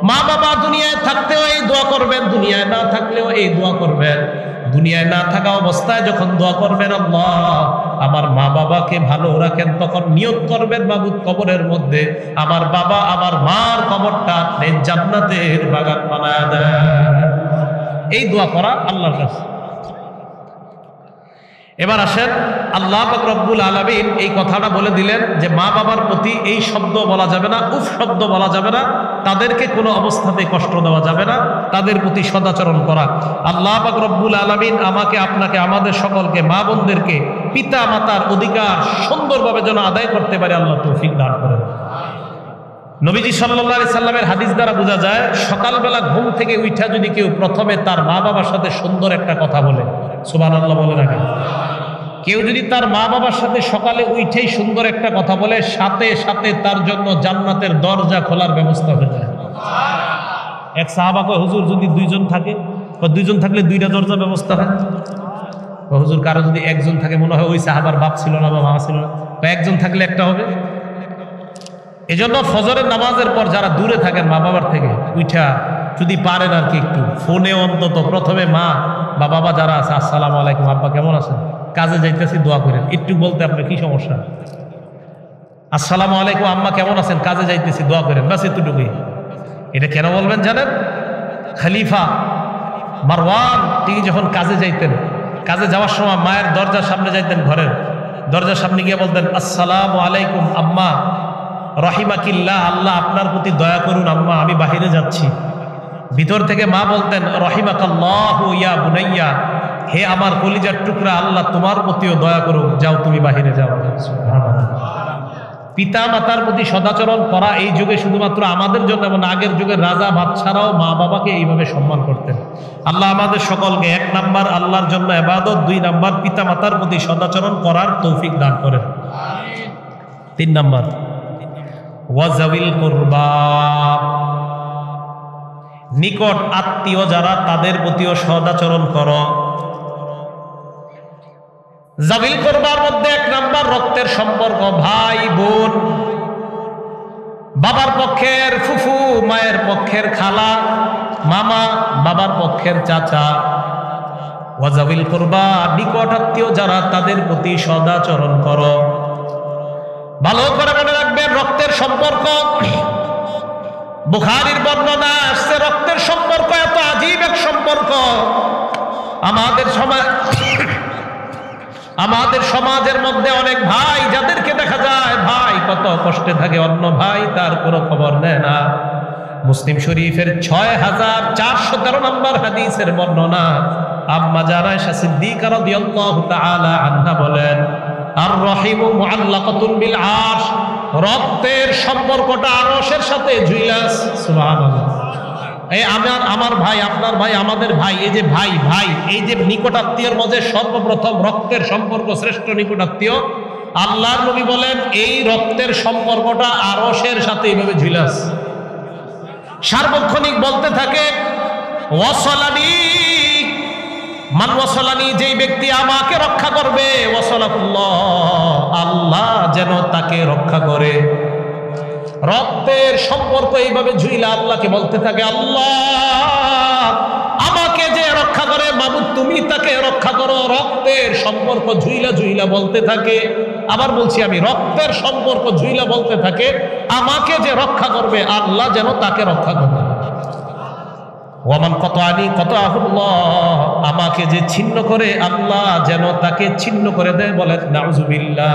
মা বাবা দুনিয়ায় থাকতেও এই দোয়া করবেন, দুনিয়ায় না থাকলেও এই দোয়া করবেন। দুনিয়ায় না থাকা অবস্থায় যখন দোয়া করবেন, আল্লাহ আমার মা বাবাকে ভালো রাখেন, তখন নিয়ত করবেন মাবুদ কবরের মধ্যে আমার বাবা আমার মার কবরটা আপনি জান্নাতের বাগান বানায় দেন। এই দোয়া করা আল্লাহর কাছে। এবার আসেন, আল্লাহ পাক রব্বুল আলামিন এই কথাটা বলে দিলেন যে মা বাবার প্রতি এই শব্দ বলা যাবে না, উফ শব্দ বলা যাবে না, তাদেরকে কোনো অবস্থাতেই কষ্ট দেওয়া যাবে না, তাদের প্রতি সদাচরণ করা। আল্লাহ পাক রব্বুল আলামিন আমাকে, আপনাকে, আমাদের সকলকে, মা বোনদেরকে পিতা মাতার অধিকার সুন্দরভাবে যেন আদায় করতে পারে আল্লাহ তৌফিক দান করেন। নবীজি সাল্লাল্লাহু আলাইহি সাল্লামের হাদিস দ্বারা বোঝা যায়, সকালবেলা ঘুম থেকে উঠা যদি কেউ প্রথমে তার মা বাবার সাথে সুন্দর একটা কথা বলে, সুবহানাল্লাহ বলে রাখেন, কেউ যদি তার মা বাবার সাথে সকালে উঠেই সুন্দর একটা কথা বলে, সাথে সাথে তার জন্য জান্নাতের দরজা খোলার ব্যবস্থা হয়ে যায়। এক সাহাবা কয়, হুজুর যদি দুইজন থাকে, দুইজন থাকলে দুইটা দরজা ব্যবস্থা হয়। হুজুর কারো যদি একজন থাকে, মনে হয় ওই সাহাবার বাপ ছিল না বা মা ছিল না, একজন থাকলে একটা হবে। এজন্য ফজরের নামাজের পর যারা দূরে থাকেন মা বাবার থেকে, উঠা যদি পারেন আর কি একটু ফোনে অন্তত প্রথমে মা বা বাবা যারা আছে, আসসালামু আলাইকুম, আব্বা কেমন আছেন, কাজে যাইতেছি দোয়া করেন, একটু বলতে আপনার কি সমস্যা? আসসালামু আলাইকুম আম্মা কেমন আছেন, কাজে যাইতেছি দোয়া করেন, বাস এতটুকুই। এটা কেন বলবেন জানেন? খলিফা মারওয়ান তিনি যখন কাজে যাইতেন, কাজে যাওয়ার সময় মায়ের দরজার সামনে যাইতেন, ঘরের দরজার সামনে গিয়ে বলতেন, আসসালামু আলাইকুম আম্মা রহিমাকিল্লাহ, আল্লাহ আপনার প্রতি দয়া করুন আম্মা, আমি বাহিরে যাচ্ছি। ভিতর থেকে মা বলতেন, রহিমাকাল্লাহু ইয়া বুনাইয়া, হে আমার কলিজার টুকরা, আল্লাহ তোমার প্রতিও দয়া করুন, যাও তুমি বাহিরে যাও। পিতা মাতার প্রতি সদাচরণ করা এই যুগে শুধুমাত্র আমাদের জন্য, এবং আগের যুগের রাজা বাদশারাও মা বাবাকে এইভাবে সম্মান করতেন। আল্লাহ আমাদের সকলকে 1 নাম্বার আল্লাহর জন্য ইবাদত, 2 নাম্বার পিতা মাতার প্রতি সদাচরণ করার তৌফিক দান করেন। 3 নাম্বার ওয়াজাবিল কুরবা, নিকট আত্মীয় যারা তাদের প্রতিও সদাচরণ করো। জাবিল কুরবার মধ্যে 1 নাম্বার রক্তের সম্পর্ক, ভাই বোন, বাবার পক্ষের ফুফু, মায়ের পক্ষের খালা, মামা, বাবার পক্ষের চাচা। ওয়াজাবিল কুরবা, নিকট আত্মীয় যারা তাদের প্রতি সদাচরণ করো। ভালো করে মনে রাখবেন, রক্তের সম্পর্ক, বুখারীর বর্ণনা আসছে, রক্তের সম্পর্ক এত আজীব এক সম্পর্ক। আমাদের সমাজের মধ্যে অনেক ভাই যাদেরকে দেখা যায় ভাই কত কষ্টে থাকে, অন্য ভাই তার কোনো খবর নেয় না। মুসলিম শরীফের 6413 নম্বর হাদিসের বর্ণনা, আম্মা জান আয়েশা সিদ্দিকা রাদিয়াল্লাহু তাআলা আনহা বলেন, আর রহিমু মুআল্লাকাতুন বিল আরশ, রক্তের সম্পর্কটা আরশের সাথে ঝুইলা। সুবহানাল্লাহ। এই আমার ভাই, আপনার ভাই, আমাদের ভাই, এই যে ভাই ভাই, এই যে নিকটাত্মীয়ের মধ্যে সর্বপ্রথম রক্তের সম্পর্ক, শ্রেষ্ঠ নিকটাত্মীয়, আল্লাহর নবী বলেন এই রক্তের সম্পর্কটা আরশের সাথে এইভাবে ঝুলাস। সার্বক্ষণিক বলতে থাকে, ওয়াসালানি মান ওয়াসালানি, যেই ব্যক্তি আমাকে রক্ষা করবে, ওয়াসালাকুল্লাহ, আল্লাহ যেন তাকে রক্ষা করে। রক্তের সম্পর্ক এইভাবে ঝুইলা আল্লাহকে বলতে থাকে, আল্লাহ আমাকে যে রক্ষা করে, মাবুদ তুমি তাকে রক্ষা করো। রক্তের সম্পর্ক ঝুইলা ঝুইলা বলতে থাকে। আবার বলছি আমি, রক্তের সম্পর্ক ঝুইলা বলতে থাকে, আমাকে যে রক্ষা করবে, আল্লাহ যেন তাকে রক্ষা করবে। ওয়ামান কতআনি কতআহুল্লাহ, আমাকে যে ছিন্ন করে, আল্লাহ যেন তাকে ছিন্ন করে দেয়। বলেন নাউজুবিল্লাহ।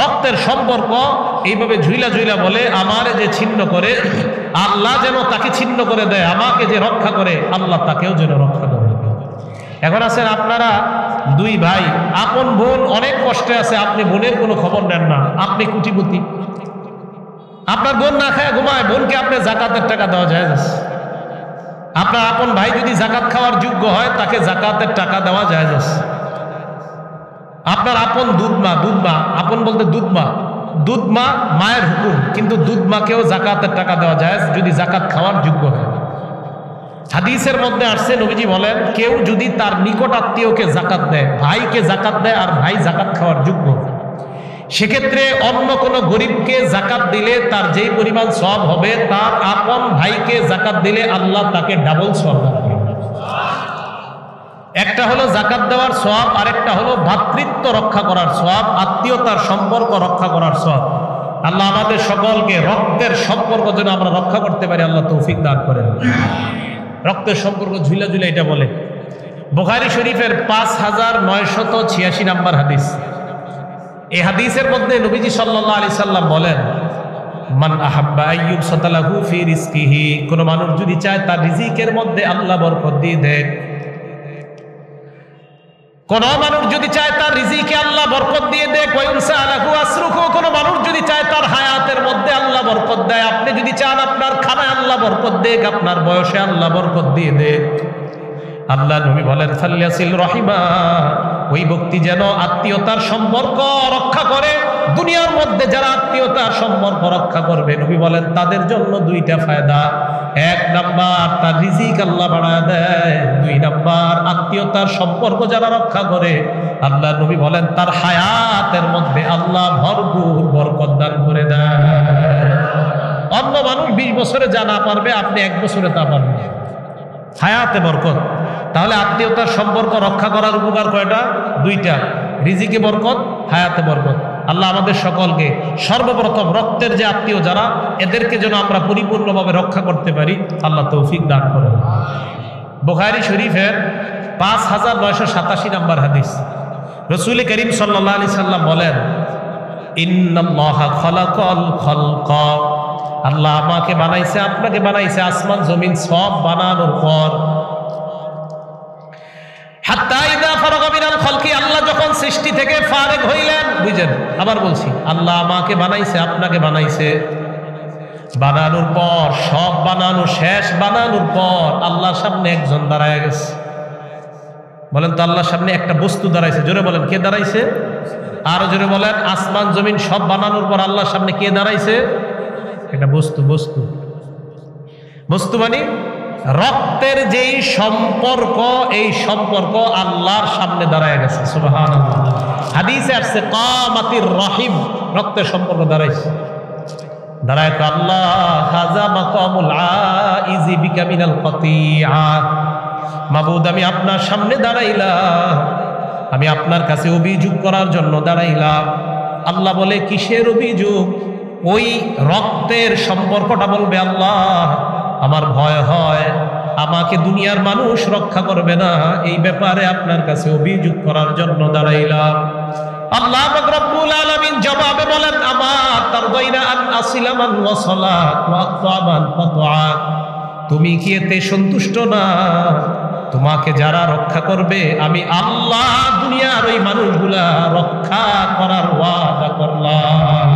রক্তের সম্পর্ক এইভাবে ঝুইলা ঝুইলা বলে, আমারে যে ছিন্ন করে, আল্লাহ যেন তাকে ছিন্ন করে দেয়। আমাকে যে রক্ষা করে, আল্লাহ তাকেও যেন রক্ষা করে। এখন আছেন আপনারা 2 ভাই, আপন বোন অনেক কষ্টে আছে, আপনি বোনের কোনো খবর নেন না, আপনি কোটিপতি, আপনার বোন না খায় ঘুমায়, বোনকে আপনি জাকাতের টাকা দেওয়া যায়। আপনার আপন ভাই যদি জাকাত খাওয়ার যোগ্য হয়, তাকে জাকাতের টাকা দেওয়া যায়। আপনার আপন দুধমা, আপন বলতে দুধমা মায়ের হুকুম, কিন্তু দুধমাকেও জাকাতের টাকা দেওয়া যায় যদি জাকাত খাওয়ার যোগ্য হয়। হাদিসের মধ্যে আসছে, নবীজি বলেন, কেউ যদি তার নিকট আত্মীয়কে জাকাত দেয়, ভাইকে জাকাত দেয়, আর ভাই জাকাত খাওয়ার যোগ্য, সেক্ষেত্রে অন্য কোনো গরিবকে জাকাত দিলে তার যেই পরিমাণ সওয়াব হবে, তার আপন ভাইকে জাকাত দিলে আল্লাহ তাকে ডাবল সওয়াব দেবে। একটা হলো জাকাত দেওয়ার সওয়াব, আরেকটা হলো ভ্রাতৃত্ব রক্ষা করার সওয়াব, আত্মীয়তার সম্পর্ক রক্ষা করার সওয়াব। আল্লাহ আমাদের সকলকে রক্তের সম্পর্ক যেন আমরা রক্ষা করতে পারি, আল্লাহ তৌফিক দান করেন। রক্তের সম্পর্ক ঝুলা ঝুলা এটা বলে। বুখারী শরীফের 5986 নম্বর হাদিস। এই হাদিসের মধ্যে নবীজি সাল্লাল্লাহু আলাইহি সাল্লাম বলেন, মান আহাব্বা আইয়ুবসাতা লাহু ফি রিজকিহি, কোন মানুষ যদি চায় তার রিজিকের মধ্যে আল্লাহ বরকত দিয়ে দেন, কোন মানুষ যদি চায় তার রিজিকে আল্লাহ বরকত দিয়ে দেয়, ওয়ায়ুনসা লাহু আসরুহু, কোন মানুষ যদি চায় তার হায়াতের মধ্যে আল্লাহ বরকত দেয়, আপনি যদি চান আপনার খানায় আল্লাহ বরকত দেয়, আপনার বয়সে আল্লাহ বরকত দিয়ে দেয়, আল্লাহ নবী বলেন ফাল্যাসিল রাহিমা, ওই ব্যক্তি যেন আত্মীয়তার সম্পর্ক রক্ষা করে। দুনিয়ার মধ্যে যারা আত্মীয়তার সম্পর্ক রক্ষা করবে, নবী বলেন তাদের জন্য দুইটা ফায়দা। এক নাম্বার, তার রিজিক আল্লাহ বাড়ায় দেয়। দুই নাম্বার, আত্মীয়তার সম্পর্ক যারা রক্ষা করে, আল্লাহ নবী বলেন তার হায়াতের মধ্যে আল্লাহ ভরপুর বরকত দান করে দেয়। অন্য মানুষ 20 বছরে যা না পারবে, আপনি 1 বছরে তা পারবেন। হায়াতে বরকত। তাহলে আত্মীয়তার সম্পর্ক রক্ষা করার উপকার কয়টা? 2টা। রিজিকে বরকত, হায়াতে বরকত। আল্লাহ আমাদের সকলকে সর্বপ্রথম রক্তের যে আত্মীয় যারা, এদেরকে যেন আমরা পরিপূর্ণভাবে রক্ষা করতে পারি, আল্লাহ তৌফিক দান করেন। বুখারী শরীফের 5987 নম্বর হাদিস। রাসূল করিম সাল্লাল্লাহু আলাইহি সাল্লাম বলেন, ইন্নাল্লাহা খালাকাল খালকা, আল্লাহ আমাকে বানাইছে, আপনাকে বানাইছে, আসমান জমিন সব বানানোর পর, হাত্তা ইযা ফারাগা মিনাল খালকি, আল্লাহ যখন সৃষ্টি থেকে ফারেগ হইলেন, বুঝেন, আবার বলছি, আল্লাহ আমাকে বানাইছে, আপনাকে বানাইছে, বানানোর পর, সব বানানো শেষ, বানানোর পর আল্লাহর সামনে একজন দাঁড়ায় গেছে। বলেন তো, আল্লাহর সামনে একটা বস্তু দাঁড়াইছে। জোরে বলেন, কে দাঁড়াইছে? আরো জোরে বলেন, আসমান জমিন সব বানানোর পর আল্লাহর সামনে কে দাঁড়াইছে? এটা বস্তু। বস্তু বস্তু মানে রক্তের যেই সম্পর্ক, এই সম্পর্ক আল্লাহর সামনে দাঁড়ায় গেছে। সুবহানাল্লাহ। হাদিসে আসছে কামাতির রহিম, রক্তের সম্পর্ক দাঁড়াইছে। দাঁড়ায় তো আল্লাহ, হাযা মাকামুল আইজি বিকা মিনাল কতিআ, মাবুদ আমি আপনার সামনে দাঁড়াইলাম, আমি আপনার কাছে অভিযোগ করার জন্য দাঁড়াইলাম। আল্লাহ বলে, কিসের অভিযোগ? ওই রক্তের সম্পর্কটা বলবে, আল্লাহ আমার ভয় হয় আমাকে দুনিয়ার মানুষ রক্ষা করবে না, এই ব্যাপারে আপনার কাছে অভিযোগ করার জন্য দাঁড়াইলাম। আল্লাহ পাক রব্বুল আলামিন জবাবে বলেন, আমার তারদাইনা আন আসিলা মান ওয়াসালাত ওয়া আতআ মান কাতআ, তুমি কি এতে সন্তুষ্ট না? তোমাকে যারা রক্ষা করবে, আমি আল্লাহ দুনিয়ার ওই মানুষগুলা রক্ষা করার ওয়াদা করলাম।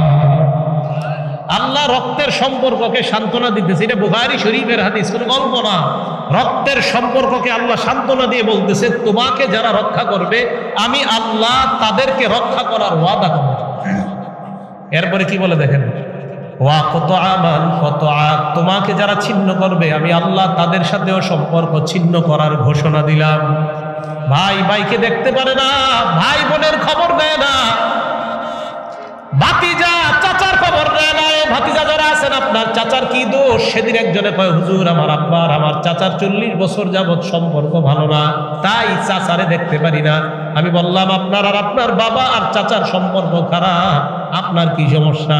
আল্লাহ রক্তের সম্পর্ককে সান্ত্বনা দিতেছে। এটা বুখারী শরীফের হাদিস, কোনো গল্প না। রক্তের সম্পর্ককে আল্লাহ সান্ত্বনা দিয়ে বলতেছে, তোমাকে যারা রক্ষা করবে, আমি আল্লাহ তাদেরকে রক্ষা করার ওয়াদা করব। এরপরে কি বলে দেখেন, ওয়া কতআ মান কতআ, তোমাকে যারা ছিন্ন করবে, আমি আল্লাহ তাদের সাথেও সম্পর্ক ছিন্ন করার ঘোষণা দিলাম। ভাই ভাইকে দেখতে পারে না, ভাই বোনের খবর দেয় না, ভাতিজা চাচার খবর দেয় না। ভাতিজা যারা আছেন, আপনার চাচার কি দোষ? সেদিন একজনে কয়, হুজুর আমার আব্বার আমার চাচার 40 বছর যাবৎ সম্পর্ক ভালো না, তাই চাচারে দেখতে পারি না। আমি বললাম, আপনার আর আপনার বাবা আর চাচার সম্পর্ক খারাপ, আপনার কি সমস্যা?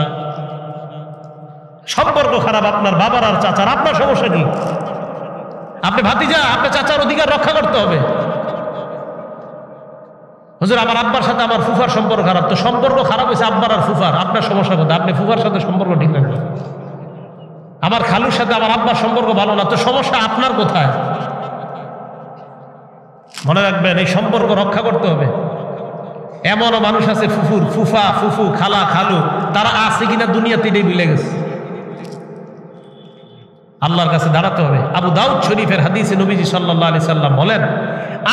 সম্পর্ক খারাপ আপনার বাবার আর চাচার, আপনার সমস্যা কি? আপনি ভাতিজা, আপনার চাচার অধিকার রক্ষা করতে হবে। হুজুর আমার আব্বার সাথে আমার ফুফার সম্পর্ক খারাপ, তো সম্পর্ক খারাপ হয়েছে আব্বার আর ফুফার, আপনার সমস্যা কোথায়? আপনি ফুফার সাথে সম্পর্ক ঠিক রাখবেন। আমার খালুর সাথে আমার আব্বার সম্পর্ক ভালো না, তো সমস্যা আপনার কোথায়? মনে রাখবেন, এই সম্পর্ক রক্ষা করতে হবে। এমনও মানুষ আছে, ফুফুর ফুফা, ফুফু, খালা, খালু, তারা আছে কিনা দুনিয়াতে এটাই ভুলে গেছে। আল্লাহর কাছে দাঁড়াতে হবে। আবু দাউদ শরীফের হাদিসে নবীজি সাল্লাল্লাহু আলাইহি সাল্লাম বলেন,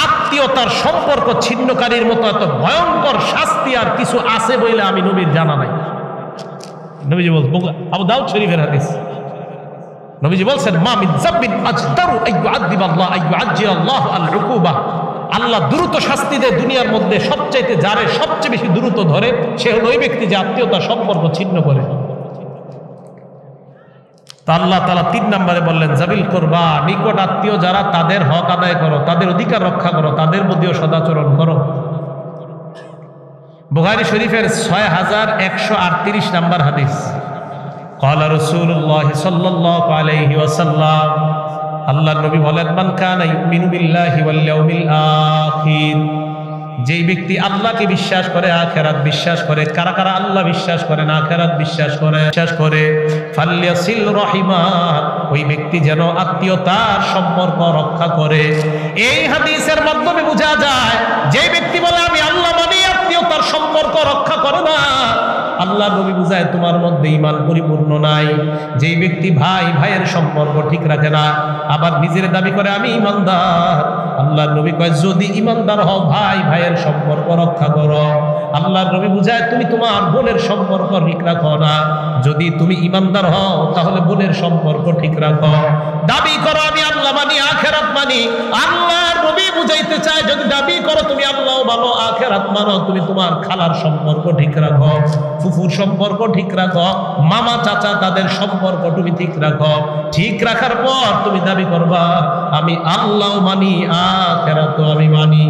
আত্মীয়তার সম্পর্ক ছিন্নকারীর মতো এত ভয়ঙ্কর শাস্তি আর কিছু আছে বলে আমি নবীর জানা নাই। নবীজি বলছেন, আবু দাউদ শরীফের হাদিস, নবীজি বলছেন, মা মিন যাববিন আজদারু আইয়ুআযযিবাল্লাহু আইয়ুআজ্জিলাল্লাহু আল উকুবা, আল্লাহ দ্রুত শাস্তি দেয় দুনিয়ার মধ্যে সবচাইতে, যারে সবচেয়ে বেশি দ্রুত ধরে সে হলো ওই ব্যক্তি যে আত্মীয়তার সম্পর্ক ছিন্ন করে। তা আল্লাহ তাআলা 3 নম্বরে বললেন, জাবিল কুরবা, নিকট আত্মীয় যারা, তাদের হক আদায় করো, তাদের অধিকার রক্ষা করো, তাদের মধ্যেও সদাচরণ করো। বুখারী শরীফের 6138 নম্বর হাদিস। ক্বালা রাসূলুল্লাহ সাল্লাল্লাহু আলাইহি ওয়াসাল্লাম, আল্লাহর নবী বলেন, মান কানা ইউমিনু বিল্লাহি ওয়াল ইয়াউমিল আখির, যেই ব্যক্তি আল্লাহকে বিশ্বাস করে, আখিরাত বিশ্বাস করে। কারা কারা আল্লাহ বিশ্বাস করেন, আখিরাত বিশ্বাস করে ফাল্যাসিল রাহিমা, ওই ব্যক্তি যেন আত্মীয়তার সম্পর্ক রক্ষা করে। এই হাদিসের মাধ্যমে বোঝা যায়, যে ব্যক্তি বলে আমি আল্লাহ মানি, আত্মীয়তার সম্পর্ক রক্ষা করে না, আল্লাহ নবী বুঝায় তোমার মধ্যে ঈমান পরিপূর্ণ নাই। যেই ব্যক্তি ভাই ভাইয়ের সম্পর্ক ঠিক রাখে না, আবার নিজের দাবি করে আমি ঈমানদার, আল্লাহ নবী কয় যদি ঈমানদার হও ভাই ভাইয়ের সম্পর্ক রক্ষা করো। আল্লাহ নবী বুঝায় তুমি তোমার বোনের সম্পর্ক ঠিক রাখো না। যদি তুমি ঈমানদার হও তাহলে বোনের সম্পর্ক ঠিক রাখো। দাবি করো আমি আল্লাহ মানি, আখিরাত মানি, আল্লাহর নবী বুঝাইতে চায় যদি দাবি করো তুমি আল্লাহ মানো, আখিরাত মানো, তুমি তোমার খালার সম্পর্ক ঠিক রাখো, ফুফুর সম্পর্ক ঠিক রাখো, মামা চাচা তাদের সম্পর্ক তুমি ঠিক রাখো। ঠিক রাখার পর তুমি দাবি করবা আমি আল্লাহ মানি, আখিরাত আমি মানি।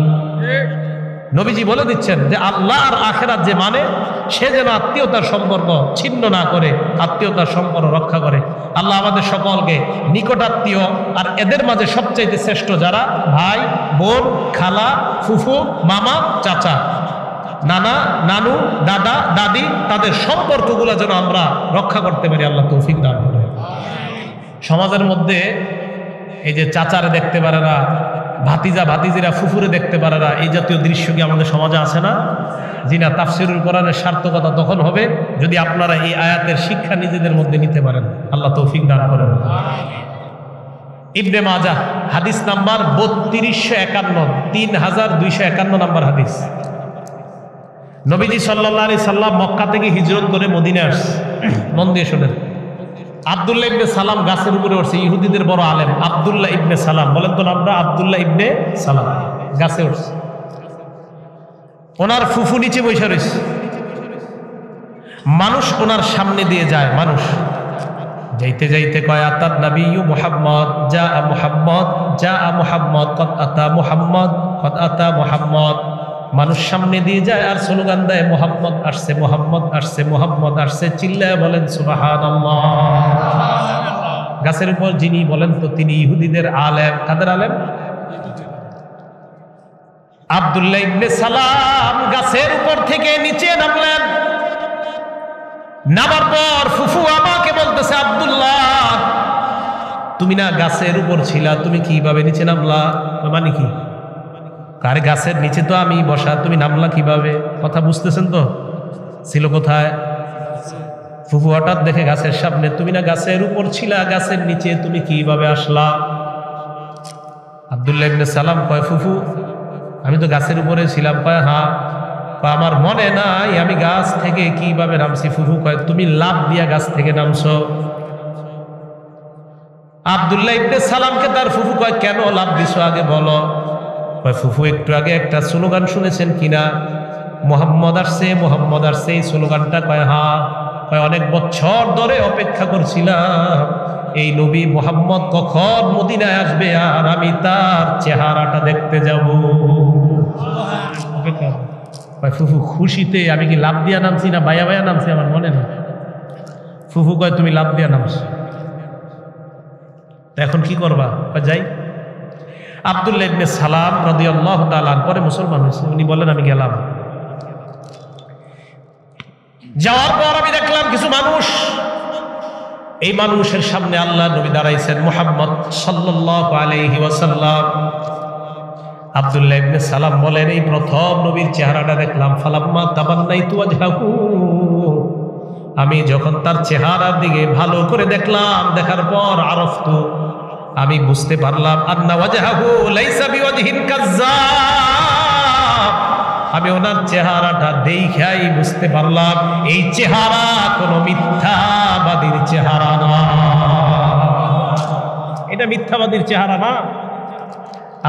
নবীজি বলে দিচ্ছেন যে আল্লাহ আর আখিরাত যে মানে, সে যেন আত্মীয়তার সম্পর্ক ছিন্ন না করে, আত্মীয়তার সম্পর্ক রক্ষা করে। আল্লাহ আমাদের সকলকে নিকটাত্মীয় আর এদের মাঝে সবচাইতে শ্রেষ্ঠ যারা ভাই বোন, খালা, ফুফু, মামা, চাচা, নানা, নানু, দাদা, দাদি, তাদের সম্পর্কগুলো যেন আমরা রক্ষা করতে পারি, আল্লাহ তৌফিক দান করে। সমাজের মধ্যে এই যে চাচারে দেখতে পারে না, ভাতিজা ভাতিজিরা ফুফুরে দেখতে পারে না, এই জাতীয় দৃশ্য কি আমাদের সমাজে আছে না? জি না। তাফসীরুল কোরআনের সার্থকতা তখন হবে যদি আপনারা এই আয়াতের শিক্ষা নিজেদের মধ্যে নিতে পারেন, আল্লাহ তৌফিক দান করেন। ইবনে মাজাহ হাদিস নাম্বার 3251, 3251 নাম্বার হাদিস। নবীজি সাল্লাল্লাহু আলাইহি সাল্লাম মক্কা থেকে হিজরত করে মদিনায় আসছে। মন দিয়ে শোনেন। আব্দুল্লাহ ইবনে সালাম গাছের উপরে উঠছে, ইহুদিদের বড় আলেম আব্দুল্লাহ ইবনে সালাম, বলেন তো নামটা? আব্দুল্লাহ ইবনে সালাম গাছে উঠছে। ওনার ফুফু নিচে বসে রয়েছে, মানুষ ওনার সামনে দিয়ে যায়। মানুষ যাইতে যাইতে কয় আতা নবিয়্যু মুহাম্মদ, যা মুহাম্মদ, যা মুহাম্মদ, কদ আতা মুহাম্মদ, কদ আতা মুহাম্মদ। মানুষ সামনে দিয়ে যায় আর স্লোগান দেয় মুহাম্মদ আসছে, মুহাম্মদ আসছে, মুহাম্মদ আসছে। চিল্লায় বলেন সুবহানাল্লাহ। গাছের উপর যিনি বলেন তো তিনি ইহুদিদের আলেম। কাদের আলেম? আব্দুল্লাহ ইবনে সালাম গাছের উপর থেকে নিচে নামলেন। নামার পর ফুফু আমাকে বলতেছে, আব্দুল্লাহ তুমি না গাছের উপর ছিলা, তুমি কিভাবে নিচে নামলা? মানে কি? কার গাছের নিচে তো আমি বসা, তুমি নামলা কিভাবে? কথা বুঝতেছেন তো? ছিল কোথায়? ফুফু হঠাৎ দেখে গাছের সামনে, তুমি না গাছের উপর ছিলা, গাছের নিচে তুমি কিভাবে আসলা? আব্দুল্লাহ ইবনে সালাম কয়, ফুফু আমি তো গাছের উপরে ছিলাম। কয় হ্যাঁ। আমার মনে নাই আমি গাছ থেকে কিভাবে নামছি। ফুফু কয় তুমি লাফ দিয়া গাছ থেকে নামছো। আব্দুল্লাহ ইবনে সালামকে তার ফুফু কয় কেন লাফ দিছো আগে বলো। কয় ফুফু একটু আগে একটা স্লোগান শুনেছেন কিনা, মুহাম্মদ আসছে, মুহাম্মদ আসছে, এই স্লোগানটা? কয় হ্যাঁ। কয় অনেক বছর ধরে অপেক্ষা করছিলাম এই নবী মুহাম্মদ কখন মদিনায় আসবে আর আমি তার চেহারাটা দেখতে যাব। ফুফু খুশিতে আমি কি লাভ দিয়া নামছি না বায়া বায়া নামছি আমার মনে নেই। ফুফু কয় তুমি লাভ দিয়া নামছো, এখন কি করবা? যাই। আব্দুল্লাহ ইবনে সালাম রাদিয়াল্লাহু তাআলা পরে মুসলমান হয়েছে। উনি বলেন আমি গেলাম, যাওয়ার পর আমি দেখলাম কিছু মানুষ, এই মানুষের সামনে আল্লাহ নবী দাঁড়াইছেন মুহাম্মদ সাল্লাল্লাহু আলাইহি ওয়াসাল্লাম। আব্দুল্লাহ ইবনে সালাম বলেন এই প্রথম নবীর চেহারাটা দেখলাম। ফালাম্মা তাবান্নাইতু ওয়াজহাহু, আমি যখন তার চেহারার দিকে ভালো করে দেখলাম, দেখার পর আরফতু, আমি বুঝতে পারলাম আন্না ওয়াজহাহু লাইসা বিওয়াজহিন কাজ্জাব, আমি ওনার চেহারাটা দেখাই বুঝতে পারলাম এই চেহারা কোনো মিথ্যাবাদীর চেহারা না। এটা মিথ্যাবাদীর চেহারা না।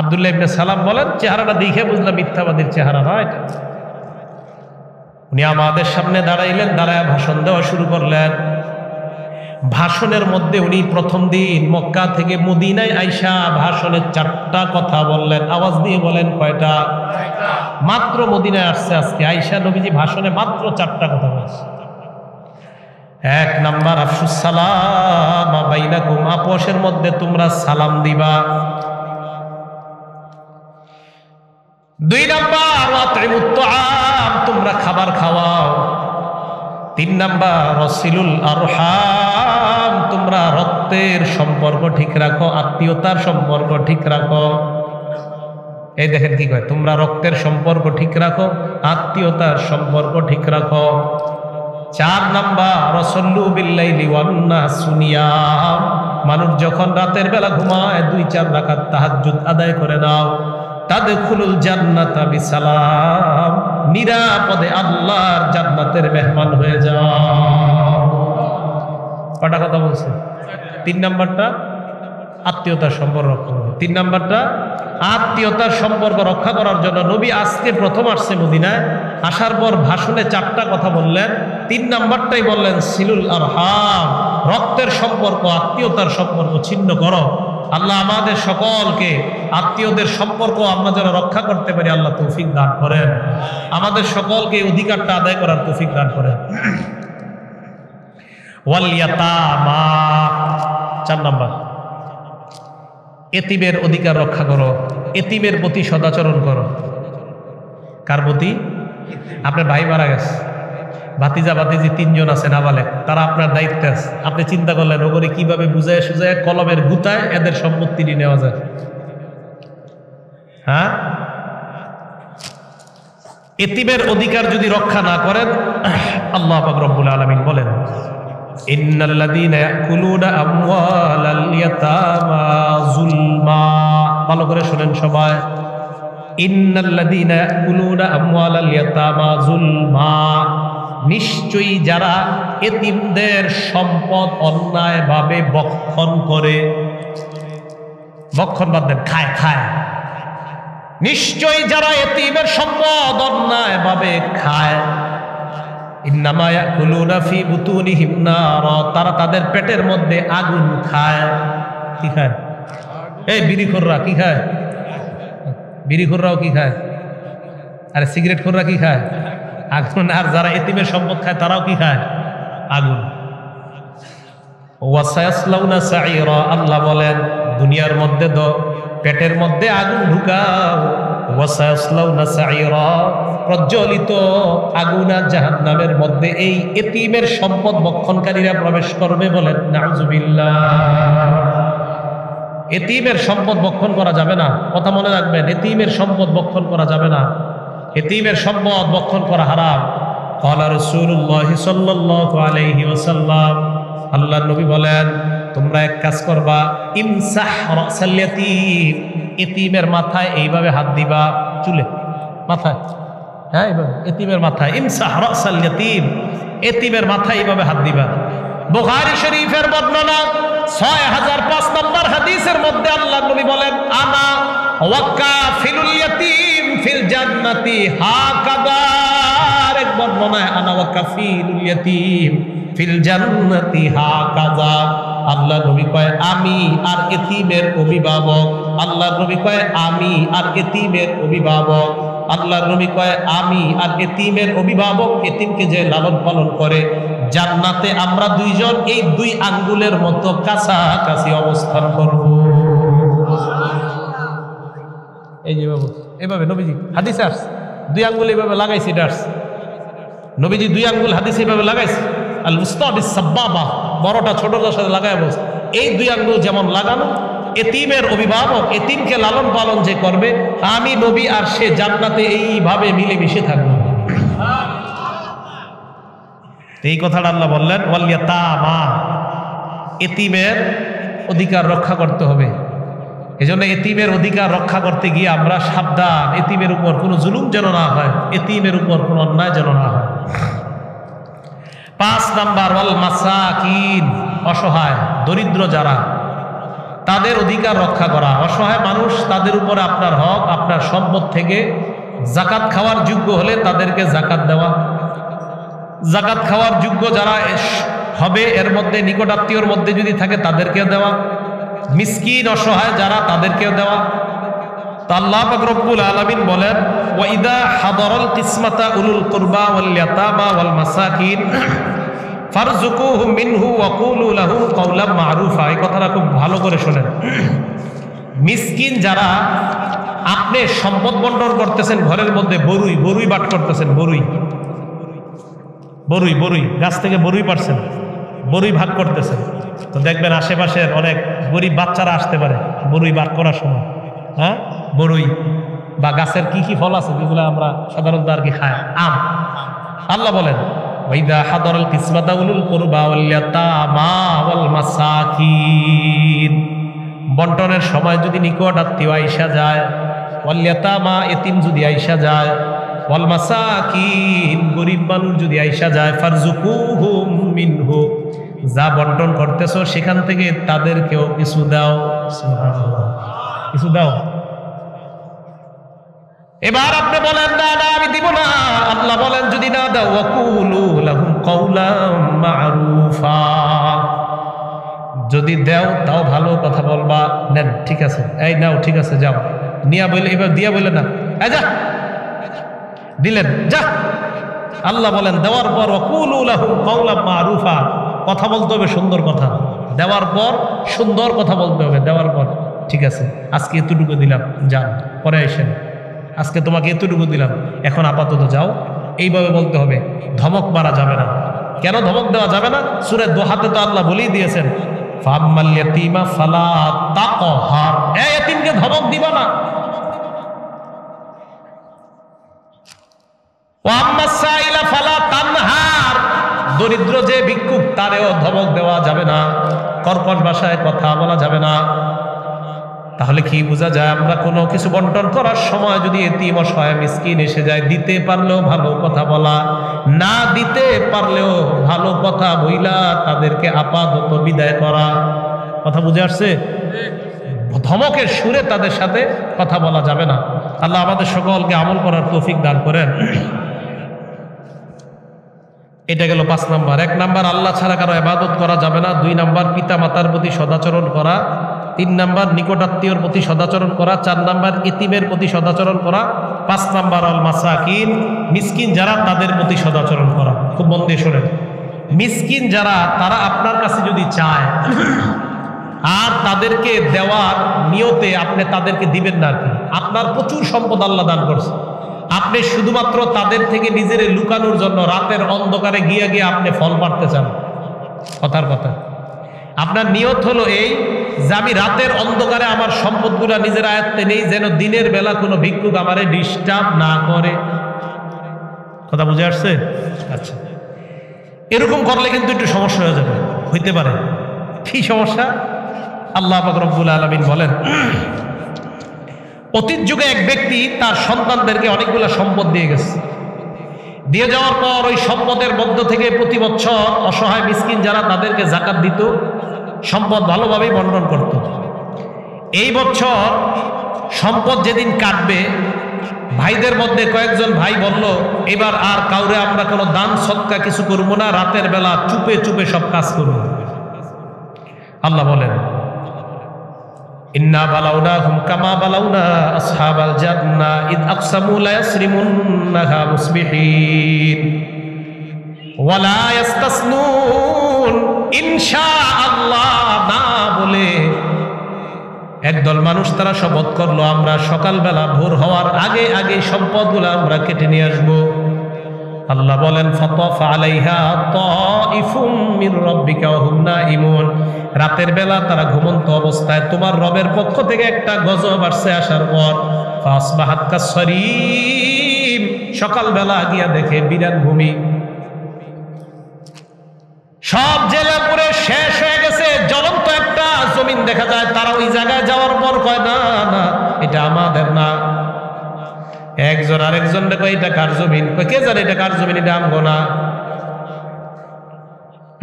আব্দুল্লাহ ইবনে সালাম বলেন চেহারাটা দেখে বুঝলাম মিথ্যাবাদীর চেহারা না এটা। উনি আমাদের সামনে দাঁড়াইলেন, দাঁড়ায় ভাষণ দেওয়া শুরু করলেন। ভাষণের মধ্যে উনি প্রথম দিন মক্কা থেকে মদিনায় আইসা ভাষণের 4টা কথা বললেন। আওয়াজ দিয়ে বলেন কয়টা? মাত্র মদিনায় আসছে আজকে, আইসা নবীজি ভাষণে মাত্র 4টা কথা বলছে। এক নাম্বার আফসুস সালাম বাইনাকুম, আপোষের মধ্যে তোমরা সালাম দিবা। দুই নাম্বার ওয়াতইমুত তাআম, তোমরা খাবার খাওয়াও। তিন নাম্বার ওয়াসিলুল আরহাম, তোমরা রক্তের সম্পর্ক ঠিক রাখো, আত্মীয়তার সম্পর্ক ঠিক রাখো। এই দেখেন কি কয়, তোমরা রক্তের সম্পর্ক ঠিক রাখো, আত্মীয়তার সম্পর্ক ঠিক রাখো। চার নাম্বার ওয়াসাল্লু বিল্লাইলি ওয়ান নাসু নিয়াম, মানুষ যখন রাতের বেলা ঘুমায় 2-4 রাকাত তাহাজ্জুদ আদায় করে নাও। তাদখুলুল জান্নাতা বিসালাম, নিরাপদে আল্লাহর জান্নাতের মেহমান হয়ে যাও। কটা কথা বলছে? 3 নাম্বারটা আত্মীয়তার সম্পর্ক রক্ষা করো। 3 নাম্বারটা আত্মীয়তার সম্পর্ক রক্ষা করার জন্য নবী আজকে প্রথম আসছে মদিনায়, আসার পর ভাষণে 4টা কথা বললেন। 3 নাম্বারটাই বললেন সিলুল আরহাম, রক্তের সম্পর্ক, আত্মীয়তার সম্পর্ক ছিন্ন করো। আল্লাহ আমাদের সকলকে আত্মীয়দের সম্পর্ক আমরা যেন রক্ষা করতে পারি আল্লাহ তৌফিক দান করেন। আমাদের সকলকে অধিকারটা আদায় করার তৌফিক দান করেন। ওয়াল ইয়াতামা, 4 নাম্বার এতিমের অধিকার রক্ষা করো, এতিমের প্রতি সদাচরণ করো। কার প্রতি? আপনার ভাই মারা গেছে, ভাতিজা ভাতিজি 3 জন আছে নাবালেগ, তারা আপনার দায়িত্বে আছে। আপনি চিন্তা করলেন ওগুলি কিভাবে বুঝায় সুঝায় কলমের গুতায় এদের সম্পত্তি নিয়ে নেওয়া যায়। হ্যাঁ, এতিমের অধিকার যদি রক্ষা না করেন, আল্লাহ পাক রব্বুল আলামিন বলেন ইন্নাল্লাযীনা ইয়াকুলুনা আমওয়ালাল ইয়াতামা যুলমা, ভালো করে শুনেন সবাই, ইন্নাল্লাযীনা ইয়াকুলুনা আমওয়ালাল ইয়াতামা যুলমা, নিশ্চয়ই যারা এতিমদের সম্পদ অন্যায়ভাবে ভক্ষণ করে, ভক্ষণ বাদ দেন, খায় খায়, নিশ্চয়ই যারা এতিমের সম্পদ অন্যায়ভাবে খায়, ইন্নামা ইয়াকুলুনা ফি বুতুনিহিম নারা, তারা তাদের পেটের মধ্যে আগুন খায়। কি খায়? এই বিড়িখোররা কি খায়? বিড়িখোররাও কি খায়? আরে সিগারেট খোররা কি খায়? আগুন। আর যারা এতিমের সম্পদ খায় তারাও কি খায়? আগুন। ওয়া সায়াসলাউনা সাঈরা, আল্লাহ বলেন দুনিয়ার মধ্যে তো পেটের মধ্যে আগুন ঢুকাও। ওয়া সায়াসলাউনা সাঈরা, প্রজ্বলিত আগুন আর জাহান্নামের মধ্যে এই এতিমের সম্পদ ভক্ষণকারীরা প্রবেশ করবে। বলেন নাউযুবিল্লাহ। এতিমের সম্পদ ভক্ষণ করা যাবে না, কথা মনে রাখবেন, এতিমের সম্পদ ভক্ষণ করা যাবে না, এতিমের সম্পদ ভক্ষণ করা হারাম। ক্বালা রাসূলুল্লাহ সাল্লাল্লাহু আলাইহি ওয়াসাল্লাম, আল্লাহর নবী বলেন তোমরা এক কাজ করবা, ইমসাহ রাসাল ইয়াতীম, এতিমের মাথায় এইভাবে হাত দিবা, চুলে মাথায়, হ্যাঁ এইভাবে এতিমের মাথায়, ইমসাহ রাসাল ইয়াতীম, এতিমের মাথায় এইভাবে হাত দিবা। বুখারী শরীফের বর্ণনা 6005 নম্বর হাদিসের মধ্যে আল্লাহর নবী বলেন আনা ওয়াকাফিলুল ইয়াতীম ফিল জান্নাতি হাকাদা, এক বর্ণনায় আনা ওয়াকাফিলুল ইয়াতীম ফিল জান্নাতি হাকাদা। আল্লাহর নবী কয় আমি আর এতিমের অভিভাবক, আল্লাহর নবী কয় আমি আর এতিমের অভিভাবক, আল্লাহর নবী কয় আমি আর এতিমের অভিভাবক, এতিমকে যে লালন পালন করে, জান্নাতে আমরা 2 জন এই 2 আঙ্গুলের মতো কাছাকাছি অবস্থান করব। এই যে বাবু এইভাবে নবীজি হাদিসে আসছে, 2 আঙ্গুল এইভাবে লাগাইছে, এটা আসছে নবীজি 2 আঙ্গুল হাদিসে এইভাবে লাগাইছে। আল উস্তা বিস সাব্বাবা, বড়টা ছোটটার সাথে লাগায় বলছে এই 2 আঙ্গুল যেমন লাগানো, এতিমের অভিভাবক এতিমকে লালন পালন যে করবে, আমি নবী আর সে জান্নাতে এইভাবে মিলেমিশে থাকবো। এই কথাটা আল্লাহ বললেন ওয়াল ইয়াতামা, এতিমের অধিকার রক্ষা করতে হবে। এজন্য এতিমের অধিকার রক্ষা করতে গিয়ে আমরা সাবধান, এতিমের উপর কোনো জুলুম যেন না হয়, এতিমের উপর কোনো অন্যায় যেন না হয়। 5 নাম্বার ওয়াল মাসাকিন, অসহায় দরিদ্র যারা, তাদের অধিকার রক্ষা করা। অসহায় মানুষ, তাদের উপরে আপনার হক, আপনার সম্পদ থেকে যাকাত খাওয়ার যোগ্য হলে তাদেরকে যাকাত দেওয়া, যাকাত খাওয়ার যোগ্য যারা হবে এর মধ্যে নিকটাত্মীয়র মধ্যে যদি থাকে তাদেরকেও দেওয়া, মিসকিন অসহায় যারা তাদেরকেও দেওয়া। তো আল্লাহ পাক রব্বুল আলামিন বলেন ওয়া ইদা হাদারাল কিসমাতা উলুল কুরবা ওয়াল ইয়াতামা ওয়াল মাসাকিন ফারজুকুহুম মিনহু ওয়া কুলু লাহুম কাওলাম মা'রুফা। এই কথাটা খুব ভালো করে শোনেন। মিসকিন যারা, আপনি সম্পদ বন্টন করতেছেন, ঘরের মধ্যে বরুই বাট করতেছেন, বরুই গাছ থেকে বরুই পারছেন, বরুই ভাগ করতেছেন, তো দেখবেন আশেপাশের অনেক গরিব বাচ্চারা আসতে পারে বরুই বাট করার সময়। হ্যাঁ, বরুই বা গাছের কি কি ফল আছে যেগুলো আমরা সাধারণত আর কি খাই, আম। আল্লাহ বলেন ওয়াইদা হাদারাল কিসমাতা উলুল কুরবা ওয়াল ইয়াতামা ওয়াল মাসাকিন, বন্টনের সময় যদি নিকট আত্মীয় আইসা যায়, ওয়াল ইয়াতামা এতিম যদি আইসা যায়, ওয়াল মাসাকিন গরিব মানুষ যদি আইসা যায়, ফারজুকুহুম মিনহু, যা বন্টন করতেছো সেখান থেকে তাদেরকেও কিছু দাও। সুবহানাল্লাহ, কিছু দাও। এবার আপনি বলেন না না আমি দিব না, আল্লাহ বলেন যদি না দাও ওয়াকুলু লাহুম কাওলাম মা'রুফা, যদি দেও তাও ভালো কথা বলবা, নেন ঠিক আছে, এই নাও ঠিক আছে যাও, নিয়া বলে এবার দিয়া বলে না এই যা দিলেন যা। আল্লাহ বলেন দেওয়ার পর ওয়াকুলু লাহুম কাওলাম মা'রুফা, কথা বলতে হবে সুন্দর কথা, দেওয়ার পর সুন্দর কথা বলতে হবে, দেওয়ার পর ঠিক আছে আজকে এতটুকু দিলাম, যান পরে আসেন, আজকে তোমাকে এতটুকু দিলাম, এখন আপাতত যাও, এইভাবে বলতে হবে। ধমক মারা যাবে না। কেন ধমক দেওয়া যাবে না? সূরা দোহাতে তো আল্লাহ বলেই দিয়েছেন ফাম্মাল ইয়াতীমা ফালা তাকহার, এই এতিমকে ধমক দিবা না। ওয়া আম্মাস সাইলা ফালা তানহার, দরিদ্র যে ভিক্ষুক তারেও ধমক দেওয়া যাবে না, কর্কশ ভাষায় কথা বলা যাবে না। তাহলে কি বোঝা যায়? আমরা কোনো কিছু বন্টন করার সময় যদি এতিম অসহায় মিসকিন এসে যায়, দিতে পারলেও ভালো কথা বলা, না দিতে পারলেও ভালো কথা বইলা তাদেরকে আপাতত বিদায় করা। কথা বুঝে আসছে? ধমকের সুরে তাদের সাথে কথা বলা যাবে না। আল্লাহ আমাদের সকলকে আমল করার তৌফিক দান করেন। এটা গেল 5 নাম্বার। 1 নাম্বার আল্লাহ ছাড়া কারো ইবাদত করা যাবে না। 2 নাম্বার পিতা মাতার প্রতি সদাচরণ করা। 3 নাম্বার নিকটাত্মীয়র প্রতি সদাচরণ করা। 4 নাম্বার ইতিমের প্রতি সদাচরণ করা। 5 নাম্বার আল মাসাকিন, মিসকিন যারা তাদের প্রতি সদাচরণ করা। খুব মন দিয়ে শোনেন, মিসকিন যারা তারা আপনার কাছে যদি চায় আর তাদেরকে দেওয়ার নিয়তে আপনি তাদেরকে দিবেন না, আর কি আপনার প্রচুর সম্পদ আল্লাহ দান করছে, আপনি শুধুমাত্র তাদের থেকে নিজের লুকানোর জন্য রাতের অন্ধকারে গিয়ে গিয়ে আপনি ফল পাড়তে চান। কথার কথা, আপনার নিয়ত হলো এই যে আমি রাতের অন্ধকারে আমার সম্পদগুলো নিজের আয়ত্তে নেই, যেন দিনের বেলা কোনো ভিক্ষুক আমারে ডিস্টার্ব না করে। কথা বুঝে আসছে? আচ্ছা, এরকম করলে কিন্তু একটু সমস্যা হয়ে যাবে, হইতে পারে। কি সমস্যা? আল্লাহ পাক রব্বুল আলামিন বলেন, অতীত যুগে এক ব্যক্তি তার সন্তানদেরকে অনেকগুলো সম্পদ দিয়ে গেছে। দিয়ে যাওয়ার পর ওই সম্পদের মধ্য থেকে প্রতি বছর অসহায় মিসকিন যারা তাদেরকে যাকাত দিত, সম্পদ ভালোভাবেই বন্টন করত। এই বছর সম্পদ যেদিন কাটবে, ভাইদের মধ্যে কয়েকজন ভাই বলল এবার আর কাউরে আমরা কোনো দান সদকা কিছু করবো না, রাতের বেলা চুপে চুপে সব কাজ করব। আল্লাহ বলেন ইন্না বালাউনাহুম কামা বালাউনা আসহাবাল জান্নাহ ইদ আকসামু লা ইয়াসরিমুন্নাহা মুসবিহিন ওয়া লা ইস্তাসনুন, ইনশাআল্লাহ না বলে একদল মানুষ তারা শপথ করলো আমরা সকালবেলা ভোর হওয়ার আগে আগে সম্পদগুলো আমরা কেটে নিয়ে আসবো। আল্লাহ বলেন ফাতাফা আলাইহা তাইফুম মির রাব্বিকা ওয়া হুম নাইমুন, রাতের বেলা তারা ঘুমন্ত অবস্থায় তোমার রবের পক্ষ থেকে একটা গজব আসছে, আসার পর ফাসবাহাত কাসরিম, সকালবেলা গিয়া দেখে বিরান ভূমি, সব জেলা পুরে শেষ হয়ে গেছে, জ্বলন্ত একটা জমিন দেখা যায়। তারা ওই জায়গায় যাওয়ার পর কয় না না এটা আমাদের না। একজন আরেকজন কয় এটা কার জমিন? কয় কে জানে এটা কার জমিন? এটা আমগো না।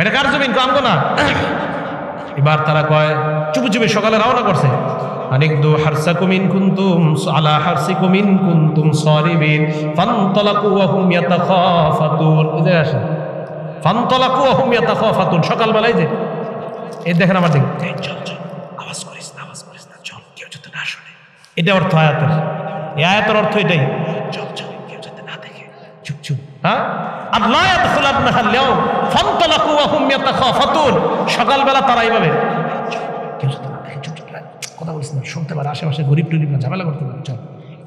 এটা কার জমিন? আমগো না। এবার তারা কয় চুপি চুপি সকালে রওনা করছে, আনিকদু হারসাকুম ইন কুনতুম আলা হারসিকুম ইন কুনতুম সারিবিন ফানতালাকু ওয়া হুম ইয়াতাখাফাতুন। বুঝে আসে? ফানতালাকু ওয়া হুম ইয়াতাখাফাতুন, সকালবেলায় যে এই দেখেন আমার দিকে, চল চল আওয়াজ করিস না চল, কেউ যাতে না শুনে। এটা অর্থ আয়াতের, এই আয়াতের অর্থ এটাই, চল চল কেউ যাতে না দেখে, চুপ চুপ। হ্যাঁ, আল্লাহ ইয়াদখুলান্নাহা আল-ইয়াওম ফানতালাকু ওয়া ওয়াহুম ইয়াতাখাফাতুন, সকালবেলা তারা এইভাবে কথা বলছে না, শুনতে পারে, আশেপাশে গরিব টরিব না, ঝামেলা করতে পারে, চল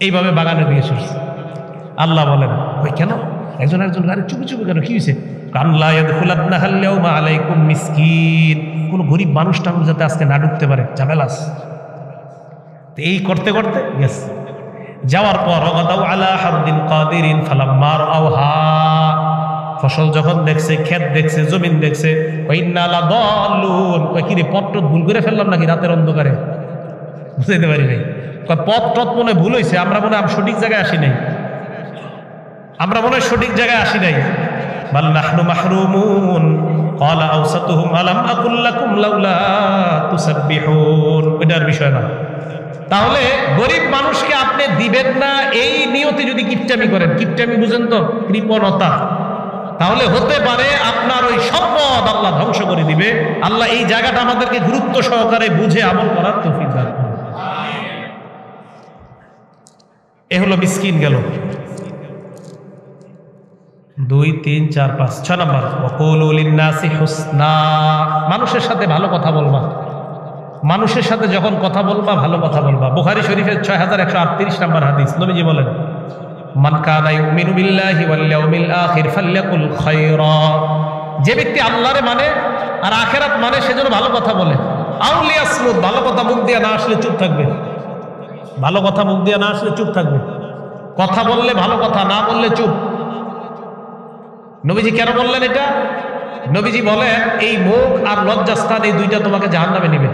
এইভাবে বাগানে দিয়ে শুনছে। আল্লাহ বলেন ওই কেন একজন একজন গাড়ি চুপি চুপি কেন, কি হয়েছে? কানলা ইয়াদখুলান্না হাল্লাউমা আলাইকুম মিসকিন, কোন গরিব মানুষটা যাতে আজকে না ঢুকতে পারে, ঝামেলা আছে। এই করতে করতে গেছে, যাওয়ার পর ওয়াগাদাউ আলা হারদিন কাদিরিন ফালাম্মা রাআউহা, ফসল যখন দেখছে, ক্ষেত দেখছে, জমিন দেখছে, ওয়াইন্না লাদাল্লুন, কই কি রে পথ ভুল করে ফেললাম নাকি রাতের অন্ধকারে, বুঝতে পারি নাই, কই পথ মনে ভুল হইছে, আমরা মনে হয় সঠিক জায়গায় আসি নাই, আমরা মনে হয় সঠিক জায়গায় আসি নাই। বাল নাহনু মাহরুমুন ক্বালা আওসাতুহুম আলাম আকুল লাকুম লাউলা তুসাব্বিহুন, ওইটার বিষয় না। তাহলে গরিব মানুষকে আপনি দিবেন না এই নিয়তে যদি কিপটামি করেন, কিপটামি বুঝেন তো, কৃপণতা, তাহলে হতে পারে আপনার ওই সম্পদ আল্লাহ ধ্বংস করে দিবে। আল্লাহ এই জায়গাটা আমাদেরকে গুরুত্ব সহকারে বুঝে আমল করার তৌফিক দান করুন। এ হলো মিসকিন গেল। 2, 3, 4, 5, 6 নম্বর ওয়াকুলু লিন-নাসি হুসনা, মানুষের সাথে ভালো কথা বলবা, মানুষের সাথে যখন কথা বলবা ভালো কথা বলবা। বুখারী শরীফের 6138 নম্বর হাদিস, নবীজি বলেন মান কানা ইউমিনু বিল্লাহি ওয়াল ইয়াউমিল আখির ফালইয়াকুল খায়রা, যে ব্যক্তি আল্লাহরে মানে আর আখিরাত মানে সে যেন ভালো কথা বলে। আউলিয়াসমুদ, ভালো কথা মুখ দিয়ে না আসলে চুপ থাকবে, ভালো কথা মুখ দিয়ে না আসলে চুপ থাকবে, কথা বললে ভালো কথা, না বললে চুপ। নবীজি কেন বললেন এটা? নবীজি বলেন এই মুখ আর লজ্জাস্থান এই দুইটা তোমাকে জাহান্নামে নেবে।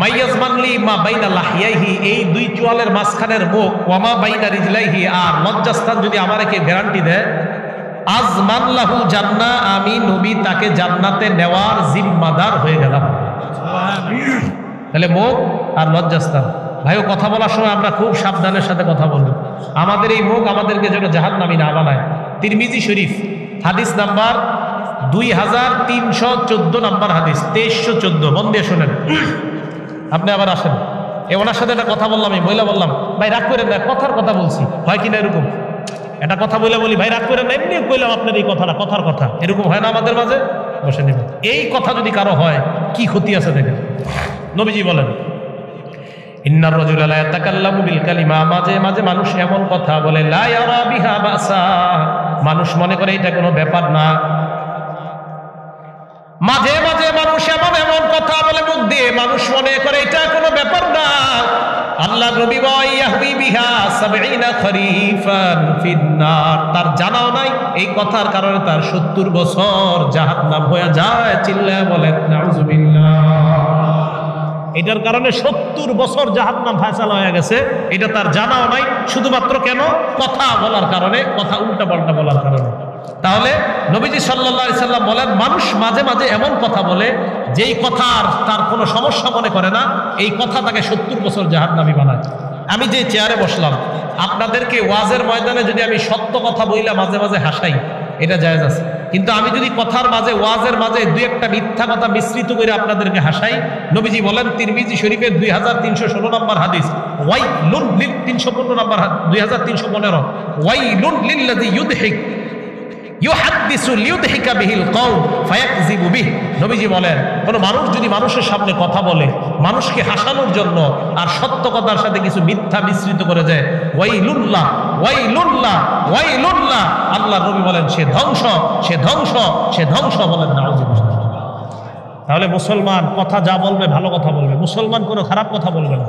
মাইয়াজমানলি মা বাইনা লাহিয়াইহি, এই দুই চোয়ালের মাঝখানের মুখ, ওয়ামা বাইনা রিজলাইহি, আর লজ্জাস্থান যদি আমাকে গ্যারান্টি দেয়, আজমান লাহু জান্নাহ, আমি নবী তাকে জান্নাতে নেওয়ার জিম্মাদার হয়ে গেলাম। তাহলে মুখ আর লজ্জাস্থান, ভাইও কথা বলার সময় আমরা খুব সাবধানের সাথে কথা বলবো, আমাদের এই মুখ আমাদেরকে যেন জাহান্নামী না বানায়। তিরমিজি শরীফ হাদিস নাম্বার 2314 নাম্বার হাদিস, 2314, মন দিয়ে শোনেন। আপনি আবার আসেন, ওনার সাথে একটা কথা বললাম, এই মহিলা বললাম ভাই রাগ করেন না, কথার কথা বলছি, হয় কিনা এরকম একটা কথা বলি ভাই রাগ করেন না, এমনি কইলাম আপনার এই কথাটা, কথার কথা, এরকম হয় না আমাদের মাঝে? বসে নেবেন। এই কথা যদি কারো হয় কি ক্ষতি আছে দেখেন। নবীজি বলেন ইন্নার রাজুলা লা ইয়াতাকাল্লামু বিল কালিমা, মাঝে মাঝে মানুষ এমন কথা বলে লা ইয়ারা বিহা বাসা, মানুষ মনে করে এটা কোনো ব্যাপার না। মাঝে মাঝে মানুষ এমন কথা বলে মুখ দিয়ে, মানুষ মনে করে এটা কোনো ব্যাপার না। আল্লাহ নবী ইয়াহবি বিহা 70 খরিফান ফিন্নার, তার জানাও নাই এই কথার কারণে তার 70 বছর জাহান্নাম হয়ে যায়। চিল্লায়া বলেন নাউজুবিল্লাহ। এটার কারণে 70 বছর জাহান্নাম ফায়সালা হয়ে গেছে, এটা তার জানাও নাই, শুধুমাত্র কেন? কথা বলার কারণে, কথা উল্টা পাল্টা বলার কারণে। তাহলে নবীজি সাল্লাল্লাহু আলাইহি সাল্লাম বলেন মানুষ মাঝে মাঝে এমন কথা বলে যেই কথার তার কোনো সমস্যা মনে করে না, এই কথা তাকে 70 বছর জাহান্নামী বানায়। আমি যে চেয়ারে বসলাম, আপনাদেরকে ওয়াজের ময়দানে যদি আমি সত্য কথা বইলা মাঝে মাঝে হাসাই, এটা জায়েজ আছে, কিন্তু আমি যদি কথার মাঝে, ওয়াজের মাঝে দুই একটা মিথ্যা কথা মিশ্রিত করে আপনাদেরকে হাসাই, নবীজি বলেন তিরমিজি শরীফের 2316 নম্বর হাদিস, ওয়াইলুন লিল 315 নম্বর 2315, ওয়াইলুন লিল্লাযী ইউদহিক ইউহাদ্দিসু লিউদহিকা বিহিল কওম ফায়াকযিবু বিহি। নবীজি বলেন কোন মানুষ যদি মানুষের সামনে কথা বলে মানুষকে হাসানোর জন্য আর সত্য কথার সাথে কিছু মিথ্যা মিশ্রিত করে যায়, ওয়াইলুল্লাহ ওয়াইলুল্লাহ ওয়াইলুল্লাহ, আল্লাহ নবী বলেন সে ধ্বংস, সে ধ্বংস, সে ধ্বংস, বলেন নাউযুবিল্লাহ। তাহলে মুসলমান কথা যা বলবে ভালো কথা বলবে, মুসলমান কোনো খারাপ কথা বলবে না,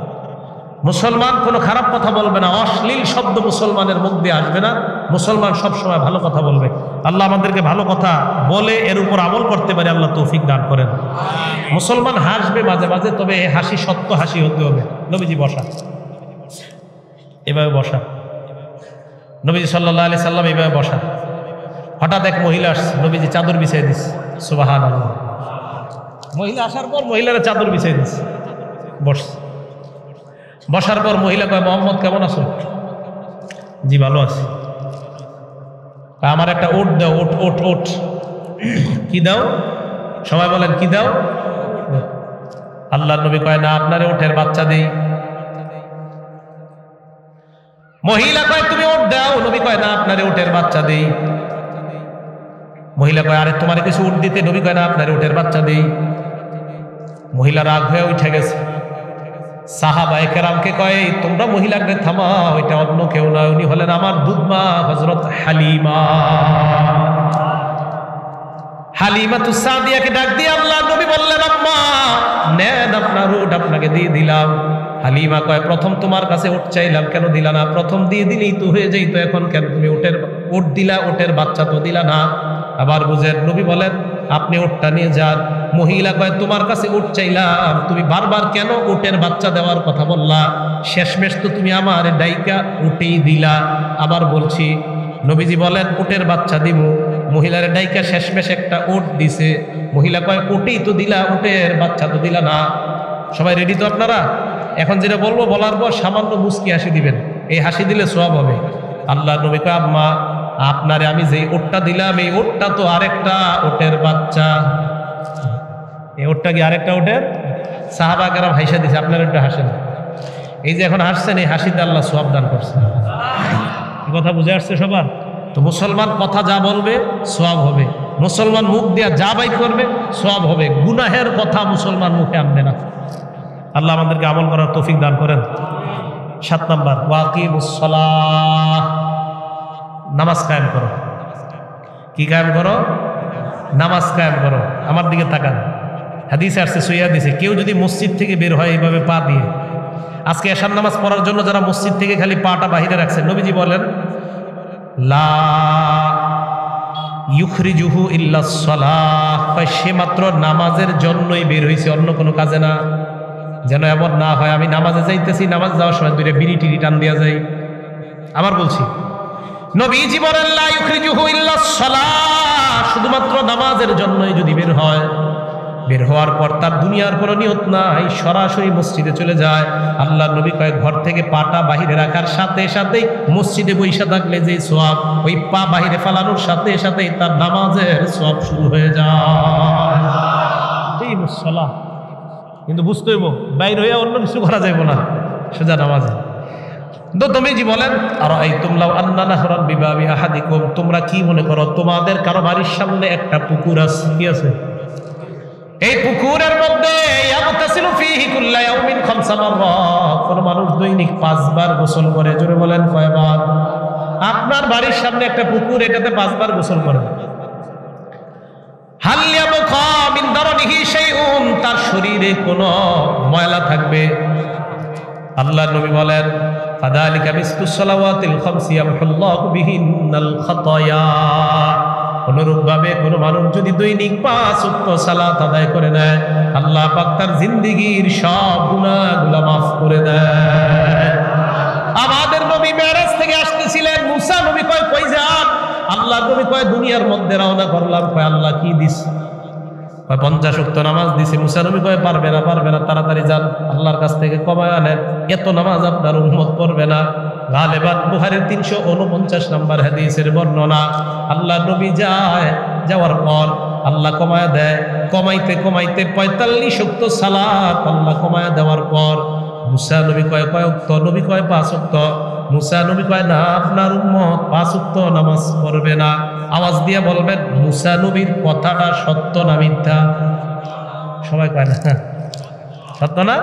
মুসলমান কোনো খারাপ কথা বলবে না, অশ্লীল শব্দ মুসলমানের মুখ দিয়ে আসবে না, মুসলমান সবসময় ভালো কথা বলবে। আল্লাহ আমাদেরকে ভালো কথা বলে এর উপর আমল করতে পারে, আল্লাহ তৌফিক দান করেন। মুসলমান হাসবে মাঝে মাঝে, তবে হাসি সত্য হাসি হতে হবে। নবীজি বসা, এভাবে বসা, নবীজি সাল্লাল্লাহু আলাইহি সাল্লাম এভাবে বসা। হঠাৎ এক মহিলা আসছে, নবীজি চাদর বিছিয়ে দিচ্ছে, সুবহানাল্লাহ। মহিলা আসার পর মহিলারা চাদর বিছিয়ে দিচ্ছে, বসছে। বসার পর মহিলা কয় মোহাম্মদ কেমন আছো? জি ভালো আছি। আমার একটা ওট দাও, ওট ওট ওট। কি দাও? সবাই বলেন কি দাও? আল্লাহর নবী কয় না, আপনারে ওটের বাচ্চা দেই। মহিলা কয় তুমি ওট দাও, নবী কয় না, আপনারে ওটের বাচ্চা দেই। মহিলা কয়, আরে তোমার কিছু উট দিতে? নবী কয়, না, আপনার উটের বাচ্চা দেই। মহিলা রাগ হয়ে উঠে গেছে। সাহাবায়ে কেরামকে কয়, তোমরা মহিলাকে থামা, ওইটা অন্য কেউ নয়, উনি হলেন আমার দুধমা হযরত হালিমা। হালিমাতুস সাদিয়াকে ডাক দিয়ে আল্লাহর নবী বললেন, আম্মা নেন আপনার উট, আপনাকে দিয়ে দিলাম। হালিমা কয়, প্রথম তোমার কাছে উট চাইলাম, কেন দিলা না? প্রথম দিয়ে দিলেই তো হয়ে যাইতো, এখন কেন তুমি উট দিলা? উটের বাচ্চা তো দিলা না। আবার বুঝেন, নবী বলেন, আপনি উটটা নিয়ে যান। মহিলা কয়, তোমার কাছে উট চাইলাম, তুমি বারবার কেন উটের বাচ্চা দেওয়ার কথা বললা? শেষমেশ তো তুমি আমার ডাইকা উটেই দিলা। আবার বলছি, নবীজি বলেন, উটের বাচ্চা দিব। মহিলার ডাইকা শেষমেশ একটা উট দিছে। মহিলা কয়, উটেই তো দিলা, উটের বাচ্চা তো দিলা না। সবাই রেডি তো আপনারা? এখন যেটা বলবো, বলার পর সামান্য মুস্কি হাসি দিবেন, এই হাসি দিলে সওয়াব হবে। আল্লাহ নবী কয়, আম্মা আপনারে আমি যেই উটটা দিলাম, এই উটটা তো আরেকটা উটের বাচ্চা। এই উটটা কি আরেকটা উটের? সাহাবা কেরাম হাসি দিছে, আপনারা একটু হাসেন। এই যে এখন হাসছেন, এই হাসিতে আল্লাহ সওয়াব দান করছে। কথা বুঝে আসছে সবার? তো মুসলমান কথা যা বলবে সওয়াব হবে, মুসলমান মুখ দিয়া যা বাইর করবে সওয়াব হবে। গুনাহের কথা মুসলমান মুখে আনবে না। আল্লাহ আমাদেরকে আমল করার তৌফিক দান করেন। 7 নাম্বার, ওয়াকিমুস সালাহ, নামাজ কায়েম করো। কি কায়েম করো? নামাজ কায়েম করো। আমার দিকে তাকান, হাদিসে আসছে, সহিহ হাদিসে, কেউ যদি মসজিদ থেকে বের হয় এইভাবে পা দিয়ে, আজকে এশার নামাজ পড়ার জন্য যারা মসজিদ থেকে খালি পাটা বাহিরে রাখছেন, নবীজি বলেন, লা ইউখরিজুহু ইল্লাস সালাহ, সে মাত্র নামাজের জন্যই বের হয়েছে, অন্য কোনো কাজে না। যেন এমন না হয় আমি নামাজে যাইতেছি, নামাজ যাওয়ার সময় দুইটা বিড়ি টিড়ি টান দিয়া যাই। আবার বলছি, নবীজি বলেন, লা ইউখরিজুহু ইল্লাস সালাহ, শুধুমাত্র নামাজের জন্যই যদি বের হয়, বের হওয়ার পর তার দুনিয়ার কোনো নিয়ত নাই, সরাসরি মসজিদে চলে যায়। আল্লাহ নবী কয়, ঘর থেকে পাটা বাহিরে রাখার সাথে সাথেই মসজিদে বৈশা থাকলে যে সওয়াব, ওই পা বাহিরে ফালানোর সাথে সাথেই তার নামাজের সওয়াব শুরু হয়ে যায়। এই মুসল্লা কিন্তু বুঝতে হইব, বাইর হইয়া অন্য কিছু করা যাইব না, সোজা নামাজে। তো নবীজি বলেন, আরাআইতুম লাউ আন্না নাহরান বিবাবি আহাদিকুম, তোমরা কি মনে করো তোমাদের কারো বাড়ির সামনে একটা পুকুর আছে, কি আছে? এই পুকুরের মধ্যে ইয়াগতাসিলু ফীহি কুল্লা ইয়াউমিন 5 মাররাত, কোন মানুষ দৈনিক 5 বার গোসল করে। জোরে বলেন, কয়বার? আপনার বাড়ির সামনে একটা পুকুর, এটাতে 5 বার গোসল করেন। হাল ইয়াবকা মিন দারনিহি শাইউন, তার শরীরে কোনো ময়লা থাকবে? আল্লাহ নবী বলেন, ফাযালিকা মিসলুস সালাওয়াতিল খামসি ইয়ামহুল্লাহু বিহিন্নাল খাতায়া। অনুরূপভাবে কোনো মানুষ যদি দৈনিক 5 ওয়াক্ত সালাত আদায় করে নেয়, আল্লাহ পাক তার জিন্দেগীর সব গুনাহগুলো মাফ করে দেয়। আমাদের নবী মেরাজ থেকে আসতেছিলেন, মুসা নবী কয়, কই যান? আল্লাহ নবী কয়, দুনিয়ার মধ্যে রওনা করলাম। কয়, আল্লাহ কি দিস? কয়, 50 ওয়াক্ত নামাজ দিছে। মুসা নবী কয়, পারবে না, তাড়াতাড়ি যান, আল্লাহর কাছ থেকে কমায় আনেন, এত নামাজ আপনার উম্মত পড়বে না। গালেবান বুখারীর 349 নম্বর হাদিসের বর্ণনা। আল্লাহ নবী যাওয়ার পর আল্লাহ কমায় দেয়, কমাইতে 45 ওয়াক্ত সালাত আল্লাহ কমায় দেওয়ার পর মুসা নবী কয়, কয় ওয়াক্ত? নবী কয়, 5 ওয়াক্ত। মুসা নবী কয়, না, আপনার উম্মত 5 ওয়াক্ত নামাজ পড়বে না। আওয়াজ দিয়ে বলবেন, মুসা নবীর কথাটা সত্য না মিথ্যা? সবাই কয় না, সত্য না?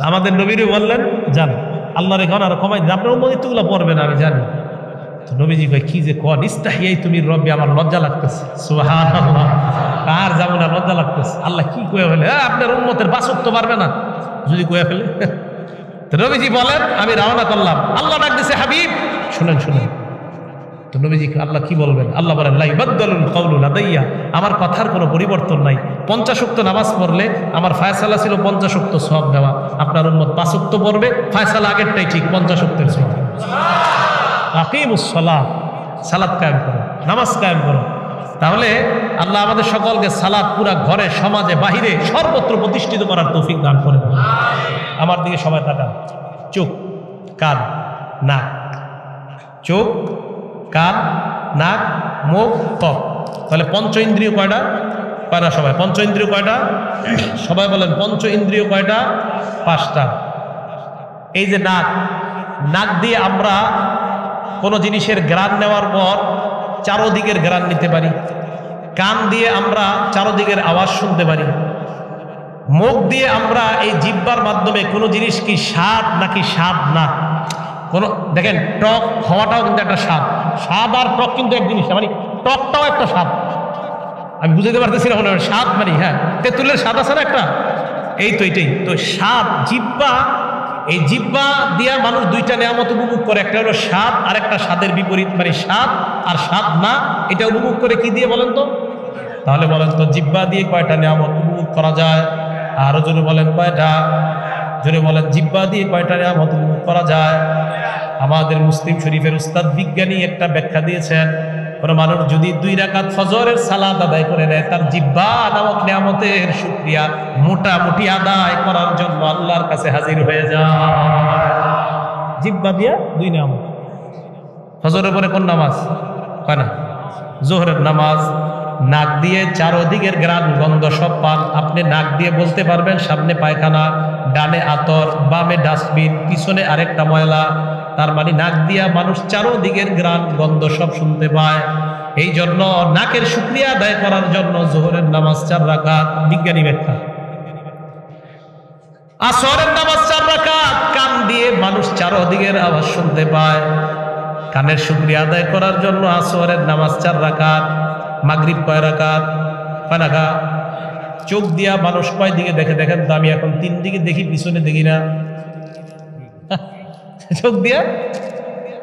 আমাদের নবীরও বললেন, যান, আল্লাহর এখন আর কমাই দিন, আপনার উম্মতগুলো পড়বে না, আমি জানি। তো নবীজি কয়, কি যে কন, ইস্তাহিয়াই তুমি রব্বি, আমার লজ্জা লাগতেছে। সুবহানাল্লাহ, আর যাবো না, লজ্জা লাগতেছে। আল্লাহ কি কয়ে ফেলে, আপনার উম্মতের 5 ওয়াক্ত পারবে না যদি কয়ে ফেলে। তো নবীজি বলেন, আমি রওনা করলাম। আল্লাহ ডাক দিছে, হাবিব শুনেন। তো নবীজি আল্লাহ কি বলবেন? আল্লাহ বলেন, লা ইবাদদালুল কাউলু লাদাইয়া, আমার কথার কোনো পরিবর্তন নাই। 50 ওয়াক্ত নামাজ পড়লে আমার ফায়সালা ছিল 50 ওয়াক্ত সওয়াব দেওয়া। আপনার উম্মত 5 ওয়াক্ত পড়বে, ফায়সালা আগেরটাই ঠিক, 50 ওয়াক্তের সওয়াব। আকিমুস সালাহ, সালাত কায়েম করো, নামাজ কায়েম করো। তাহলে আল্লাহ আমাদের সকলকে সালাত পুরা ঘরে, সমাজে, বাহিরে, সর্বত্র প্রতিষ্ঠিত করার তৌফিক দান করেন। আমার দিকে সবাই তাকান, চোখ, কান, নাক, চোখ, কান, নাক, মুখ, ত্বক। তাহলে পঞ্চ ইন্দ্রিয় কয়টা? পারা সবাই পঞ্চ ইন্দ্রিয় কয়টা? সবাই বলেন, পঞ্চ ইন্দ্রিয় কয়টা? 5টা। এই যে নাক দিয়ে আমরা কোনো জিনিসের ঘ্রাণ নেওয়ার পর চারোদিকের ঘ্রাণ নিতে পারি, কান দিয়ে আমরা চারোদিকের আওয়াজ শুনতে পারি, মুখ দিয়ে আমরা এই জিহ্বার মাধ্যমে কোনো জিনিস কি স্বাদ নাকি স্বাদ না, কোনো দেখেন টক হওয়াটাও কিন্তু একটা স্বাদ, স্বাদ আর টক কিন্তু এক জিনিস, মানে টকটাও একটা স্বাদ। আমি বুঝতে পারতেছি না, স্বাদ মানে হ্যাঁ তেঁতুলের স্বাদ আছে না একটা, এই তো এটাই তো স্বাদ। জিহ্বা, এই জিহ্বা দিয়া মানুষ দুইটা নিয়ামত উপভোগ করে, একটা হলো স্বাদ আর একটা স্বাদের বিপরীত, মানে স্বাদ আর স্বাদ না, এটা উপভোগ করে কি দিয়ে বলেন তো? তাহলে বলেন তো জিহ্বা দিয়ে কয়টা নিয়ামত উপভোগ করা যায়? আরো জোরে বলেন কয়টা? জোরে বলেন জিহ্বা দিয়ে কয়টা নিয়ামত উপভোগ করা যায়? আমাদের মুসলিম শরীফের উস্তাদ বিজ্ঞানী একটা ব্যাখ্যা দিয়েছেন, কোন মানুষ যদি 2 রাকাত ফজরের সালাত আদায় করে নেয়, তার জিহ্বা নামক নিয়ামতের শুকরিয়া মোটামুটি আদায় করার জন্য আল্লাহর কাছে হাজির হয়ে যায়। জিহ্বা দিয়া 2 নিয়ামত। ফজরের পরে কোন নামাজ হয় না? জোহরের নামাজ। নাক দিয়ে চারোদিকের ঘ্রাণ গন্ধ সব পান, আপনি নাক দিয়ে বলতে পারবেন সামনে পায়খানা, ডানে আতর, বামে ডাস্টবিন, পিছনে আরেকটা ময়লা। তার মানে নাক দিয়া মানুষ চারোদিকের ঘ্রাণ গন্ধ সব শুনতে পায়। এই জন্য নাকের শুকরিয়া আদায় করার জন্য জোহরের নামাজ 4 রাকাত, বিজ্ঞানী ব্যাখ্যা। আসরের নামাজ 4 রাকাত, কান দিয়ে মানুষ চারোদিকের আওয়াজ শুনতে পায়, কানের শুকরিয়া আদায় করার জন্য আসরের নামাজ 4 রাকাত। মাগরিব কয় রাকাত? কয় রাকাত? চোখ দিয়া মানুষ কয় দিকে দেখে দেখেন তো? আমি এখন 3 দিকে দেখি, পিছনে দেখি না। চোখ দিয়া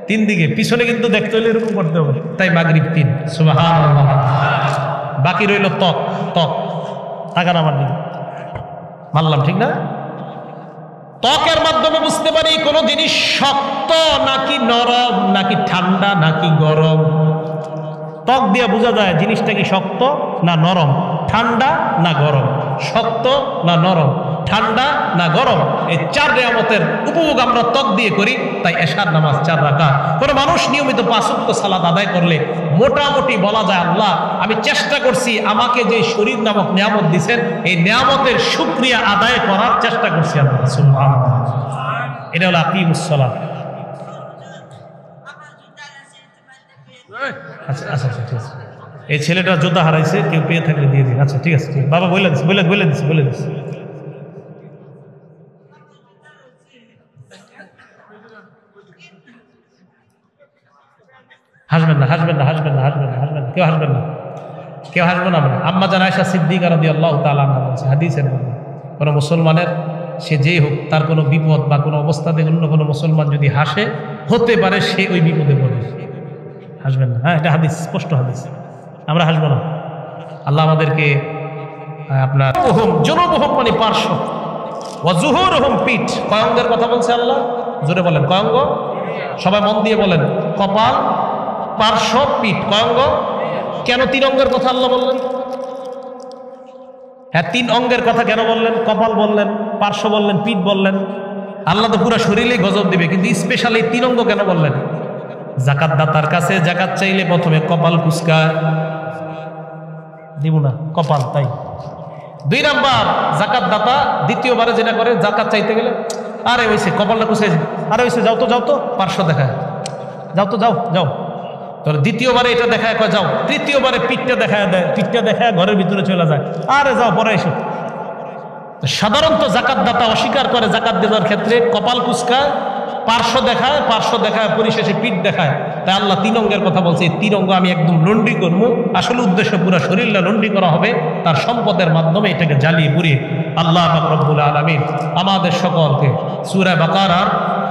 3 দিকে, পিছনে কিন্তু দেখতে হলে এরকম করতে হবে, তাই মাগরিব 3। সুবহানাল্লাহ। বাকি রইল ত্বক, ত্বক তাকান আমার দিকে, মানলাম ঠিক না? ত্বকের মাধ্যমে বুঝতে পারি কোন জিনিস শক্ত নাকি নরম, নাকি ঠান্ডা নাকি গরম। ত্বক দিয়ে বোঝা যায় জিনিসটা কি শক্ত না নরম, ঠান্ডা না গরম, শক্ত না নরম, ঠান্ডা না গরম। এই 4 নিয়ামতের উপভোগ আমরা ত্বক দিয়ে করি। তাই এশার নামাজ 4 রাকাত। কোনো মানুষ নিয়মিত 5 ওয়াক্ত সালাত আদায় করলে মোটামুটি বলা যায়, আল্লাহ আমি চেষ্টা করছি, আমাকে যে শরীর নামক নিয়ামত দিয়েছেন এই নিয়ামতের শুকরিয়া আদায় করার চেষ্টা করছি আল্লাহ। সুবহানাল্লাহ। এটা হলো আকিমুস সালাত। আচ্ছা আচ্ছা আচ্ছা ঠিক আছে। এই ছেলেটা জুতা হারাইছে, কেউ পেয়ে থাকলে দিয়ে দিন। আচ্ছা ঠিক আছে, বাবা বলে দিচ্ছি, বলে দিচ্ছি। হাসবেন না, কেউ হাসবেন না, কেউ হাসবেন না। আম্মা জান আয়েশা সিদ্দিকা রাদিয়াল্লাহু তাআলা আনহা বলেছে হাদিসের মধ্যে, কোনো মুসলমানের সে যেই হোক তার কোনো বিপদ বা কোনো অবস্থাতে অন্য কোনো মুসলমান যদি হাসে, হতে পারে সে ওই বিপদে পড়ে। হাসবেন না, হ্যাঁ এটা হাদিস, স্পষ্ট হাদিস, আমরা হাসবো না। আল্লাহ আমাদেরকে আপনার জনবহম মানে পার্শ্ব, ওয়াজুহুরুহুম পিঠ, কয় অঙ্গের কথা বলছে আল্লাহ? জোরে বলেন কয় অঙ্গ? সবাই মন দিয়ে বলেন, কপাল, পার্শ্ব, পিঠ। কয় অঙ্গ? কেন 3 অঙ্গের কথা আল্লাহ বললেন? হ্যাঁ 3 অঙ্গের কথা কেন বললেন? কপাল বললেন, পার্শ্ব বললেন, পিঠ বললেন। আল্লাহ তো পুরো শরীরেই গজব দিবে, কিন্তু স্পেশালি 3 অঙ্গ কেন বললেন? জাকাত দাতার কাছে জাকাত চাইলে প্রথমে কপাল কুচকায়, দিব না কপাল, তাই 2 নাম্বার জাকাত দাতা দ্বিতীয়বারে যেটা করে জাকাত চাইতে গেলে, আরে হইছে কপালটা কুচাইছে, আরে হইছে যাও তো পার্শ্ব দেখায়, যাও। তোর দ্বিতীয়বারে এটা দেখায় কয় যাও, তৃতীয়বারে পিঠটা দেখায় দেয়, পিঠটা দেখায় ঘরের ভিতরে চলে যায়, আরে যাও পরে এসো। সাধারণত জাকাত দাতা অস্বীকার করে জাকাত দেওয়ার ক্ষেত্রে, কপাল কুচকায়, পার্শ্ব দেখায়, পরিশেষে পিঠ দেখায়। তাই আল্লাহ 3 অঙ্গের কথা বলছে, এই 3 অঙ্গ আমি একদম লন্ড্রি করবো। আসলে উদ্দেশ্য পুরো শরীরটা লন্ড্রি করা হবে, তার সম্পদের মাধ্যমে এটাকে জ্বালিয়ে পুড়িয়ে। আল্লাহ পাক রব্বুল আলামিন আমাদের সকলকে সূরা বাকারার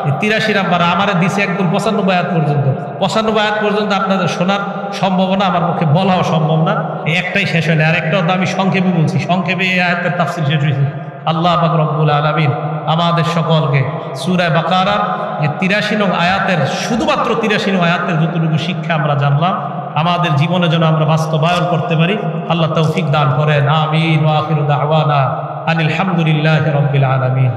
83 নাম্বার আমারে দিছে একদম 95 আয়াত পর্যন্ত। 95 আয়াত পর্যন্ত আপনাদের শোনার সম্ভাবনা আমার পক্ষে বলাও সম্ভব না, এই একটাই শেষ হয় না, আর একটাও তো আমি সংক্ষেপে বলছি, সংক্ষেপে এই আয়াতের তাফসীর শেষ হয়েছে। আল্লাহ পাক রব্বুল আলামিন আমাদের সকলকে সূরা বাকারার 83 নং আয়াতের, শুধুমাত্র 83 নং আয়াতের যতটুকু শিক্ষা আমরা জানলাম, আমাদের জীবনে যেন আমরা বাস্তবায়ন করতে পারি। আল্লাহ তৌফিক দান করেন। আমিন। ওয়া আখিরু দাওয়ানা আনিল হামদুলিল্লাহি রাব্বিল আলামিন।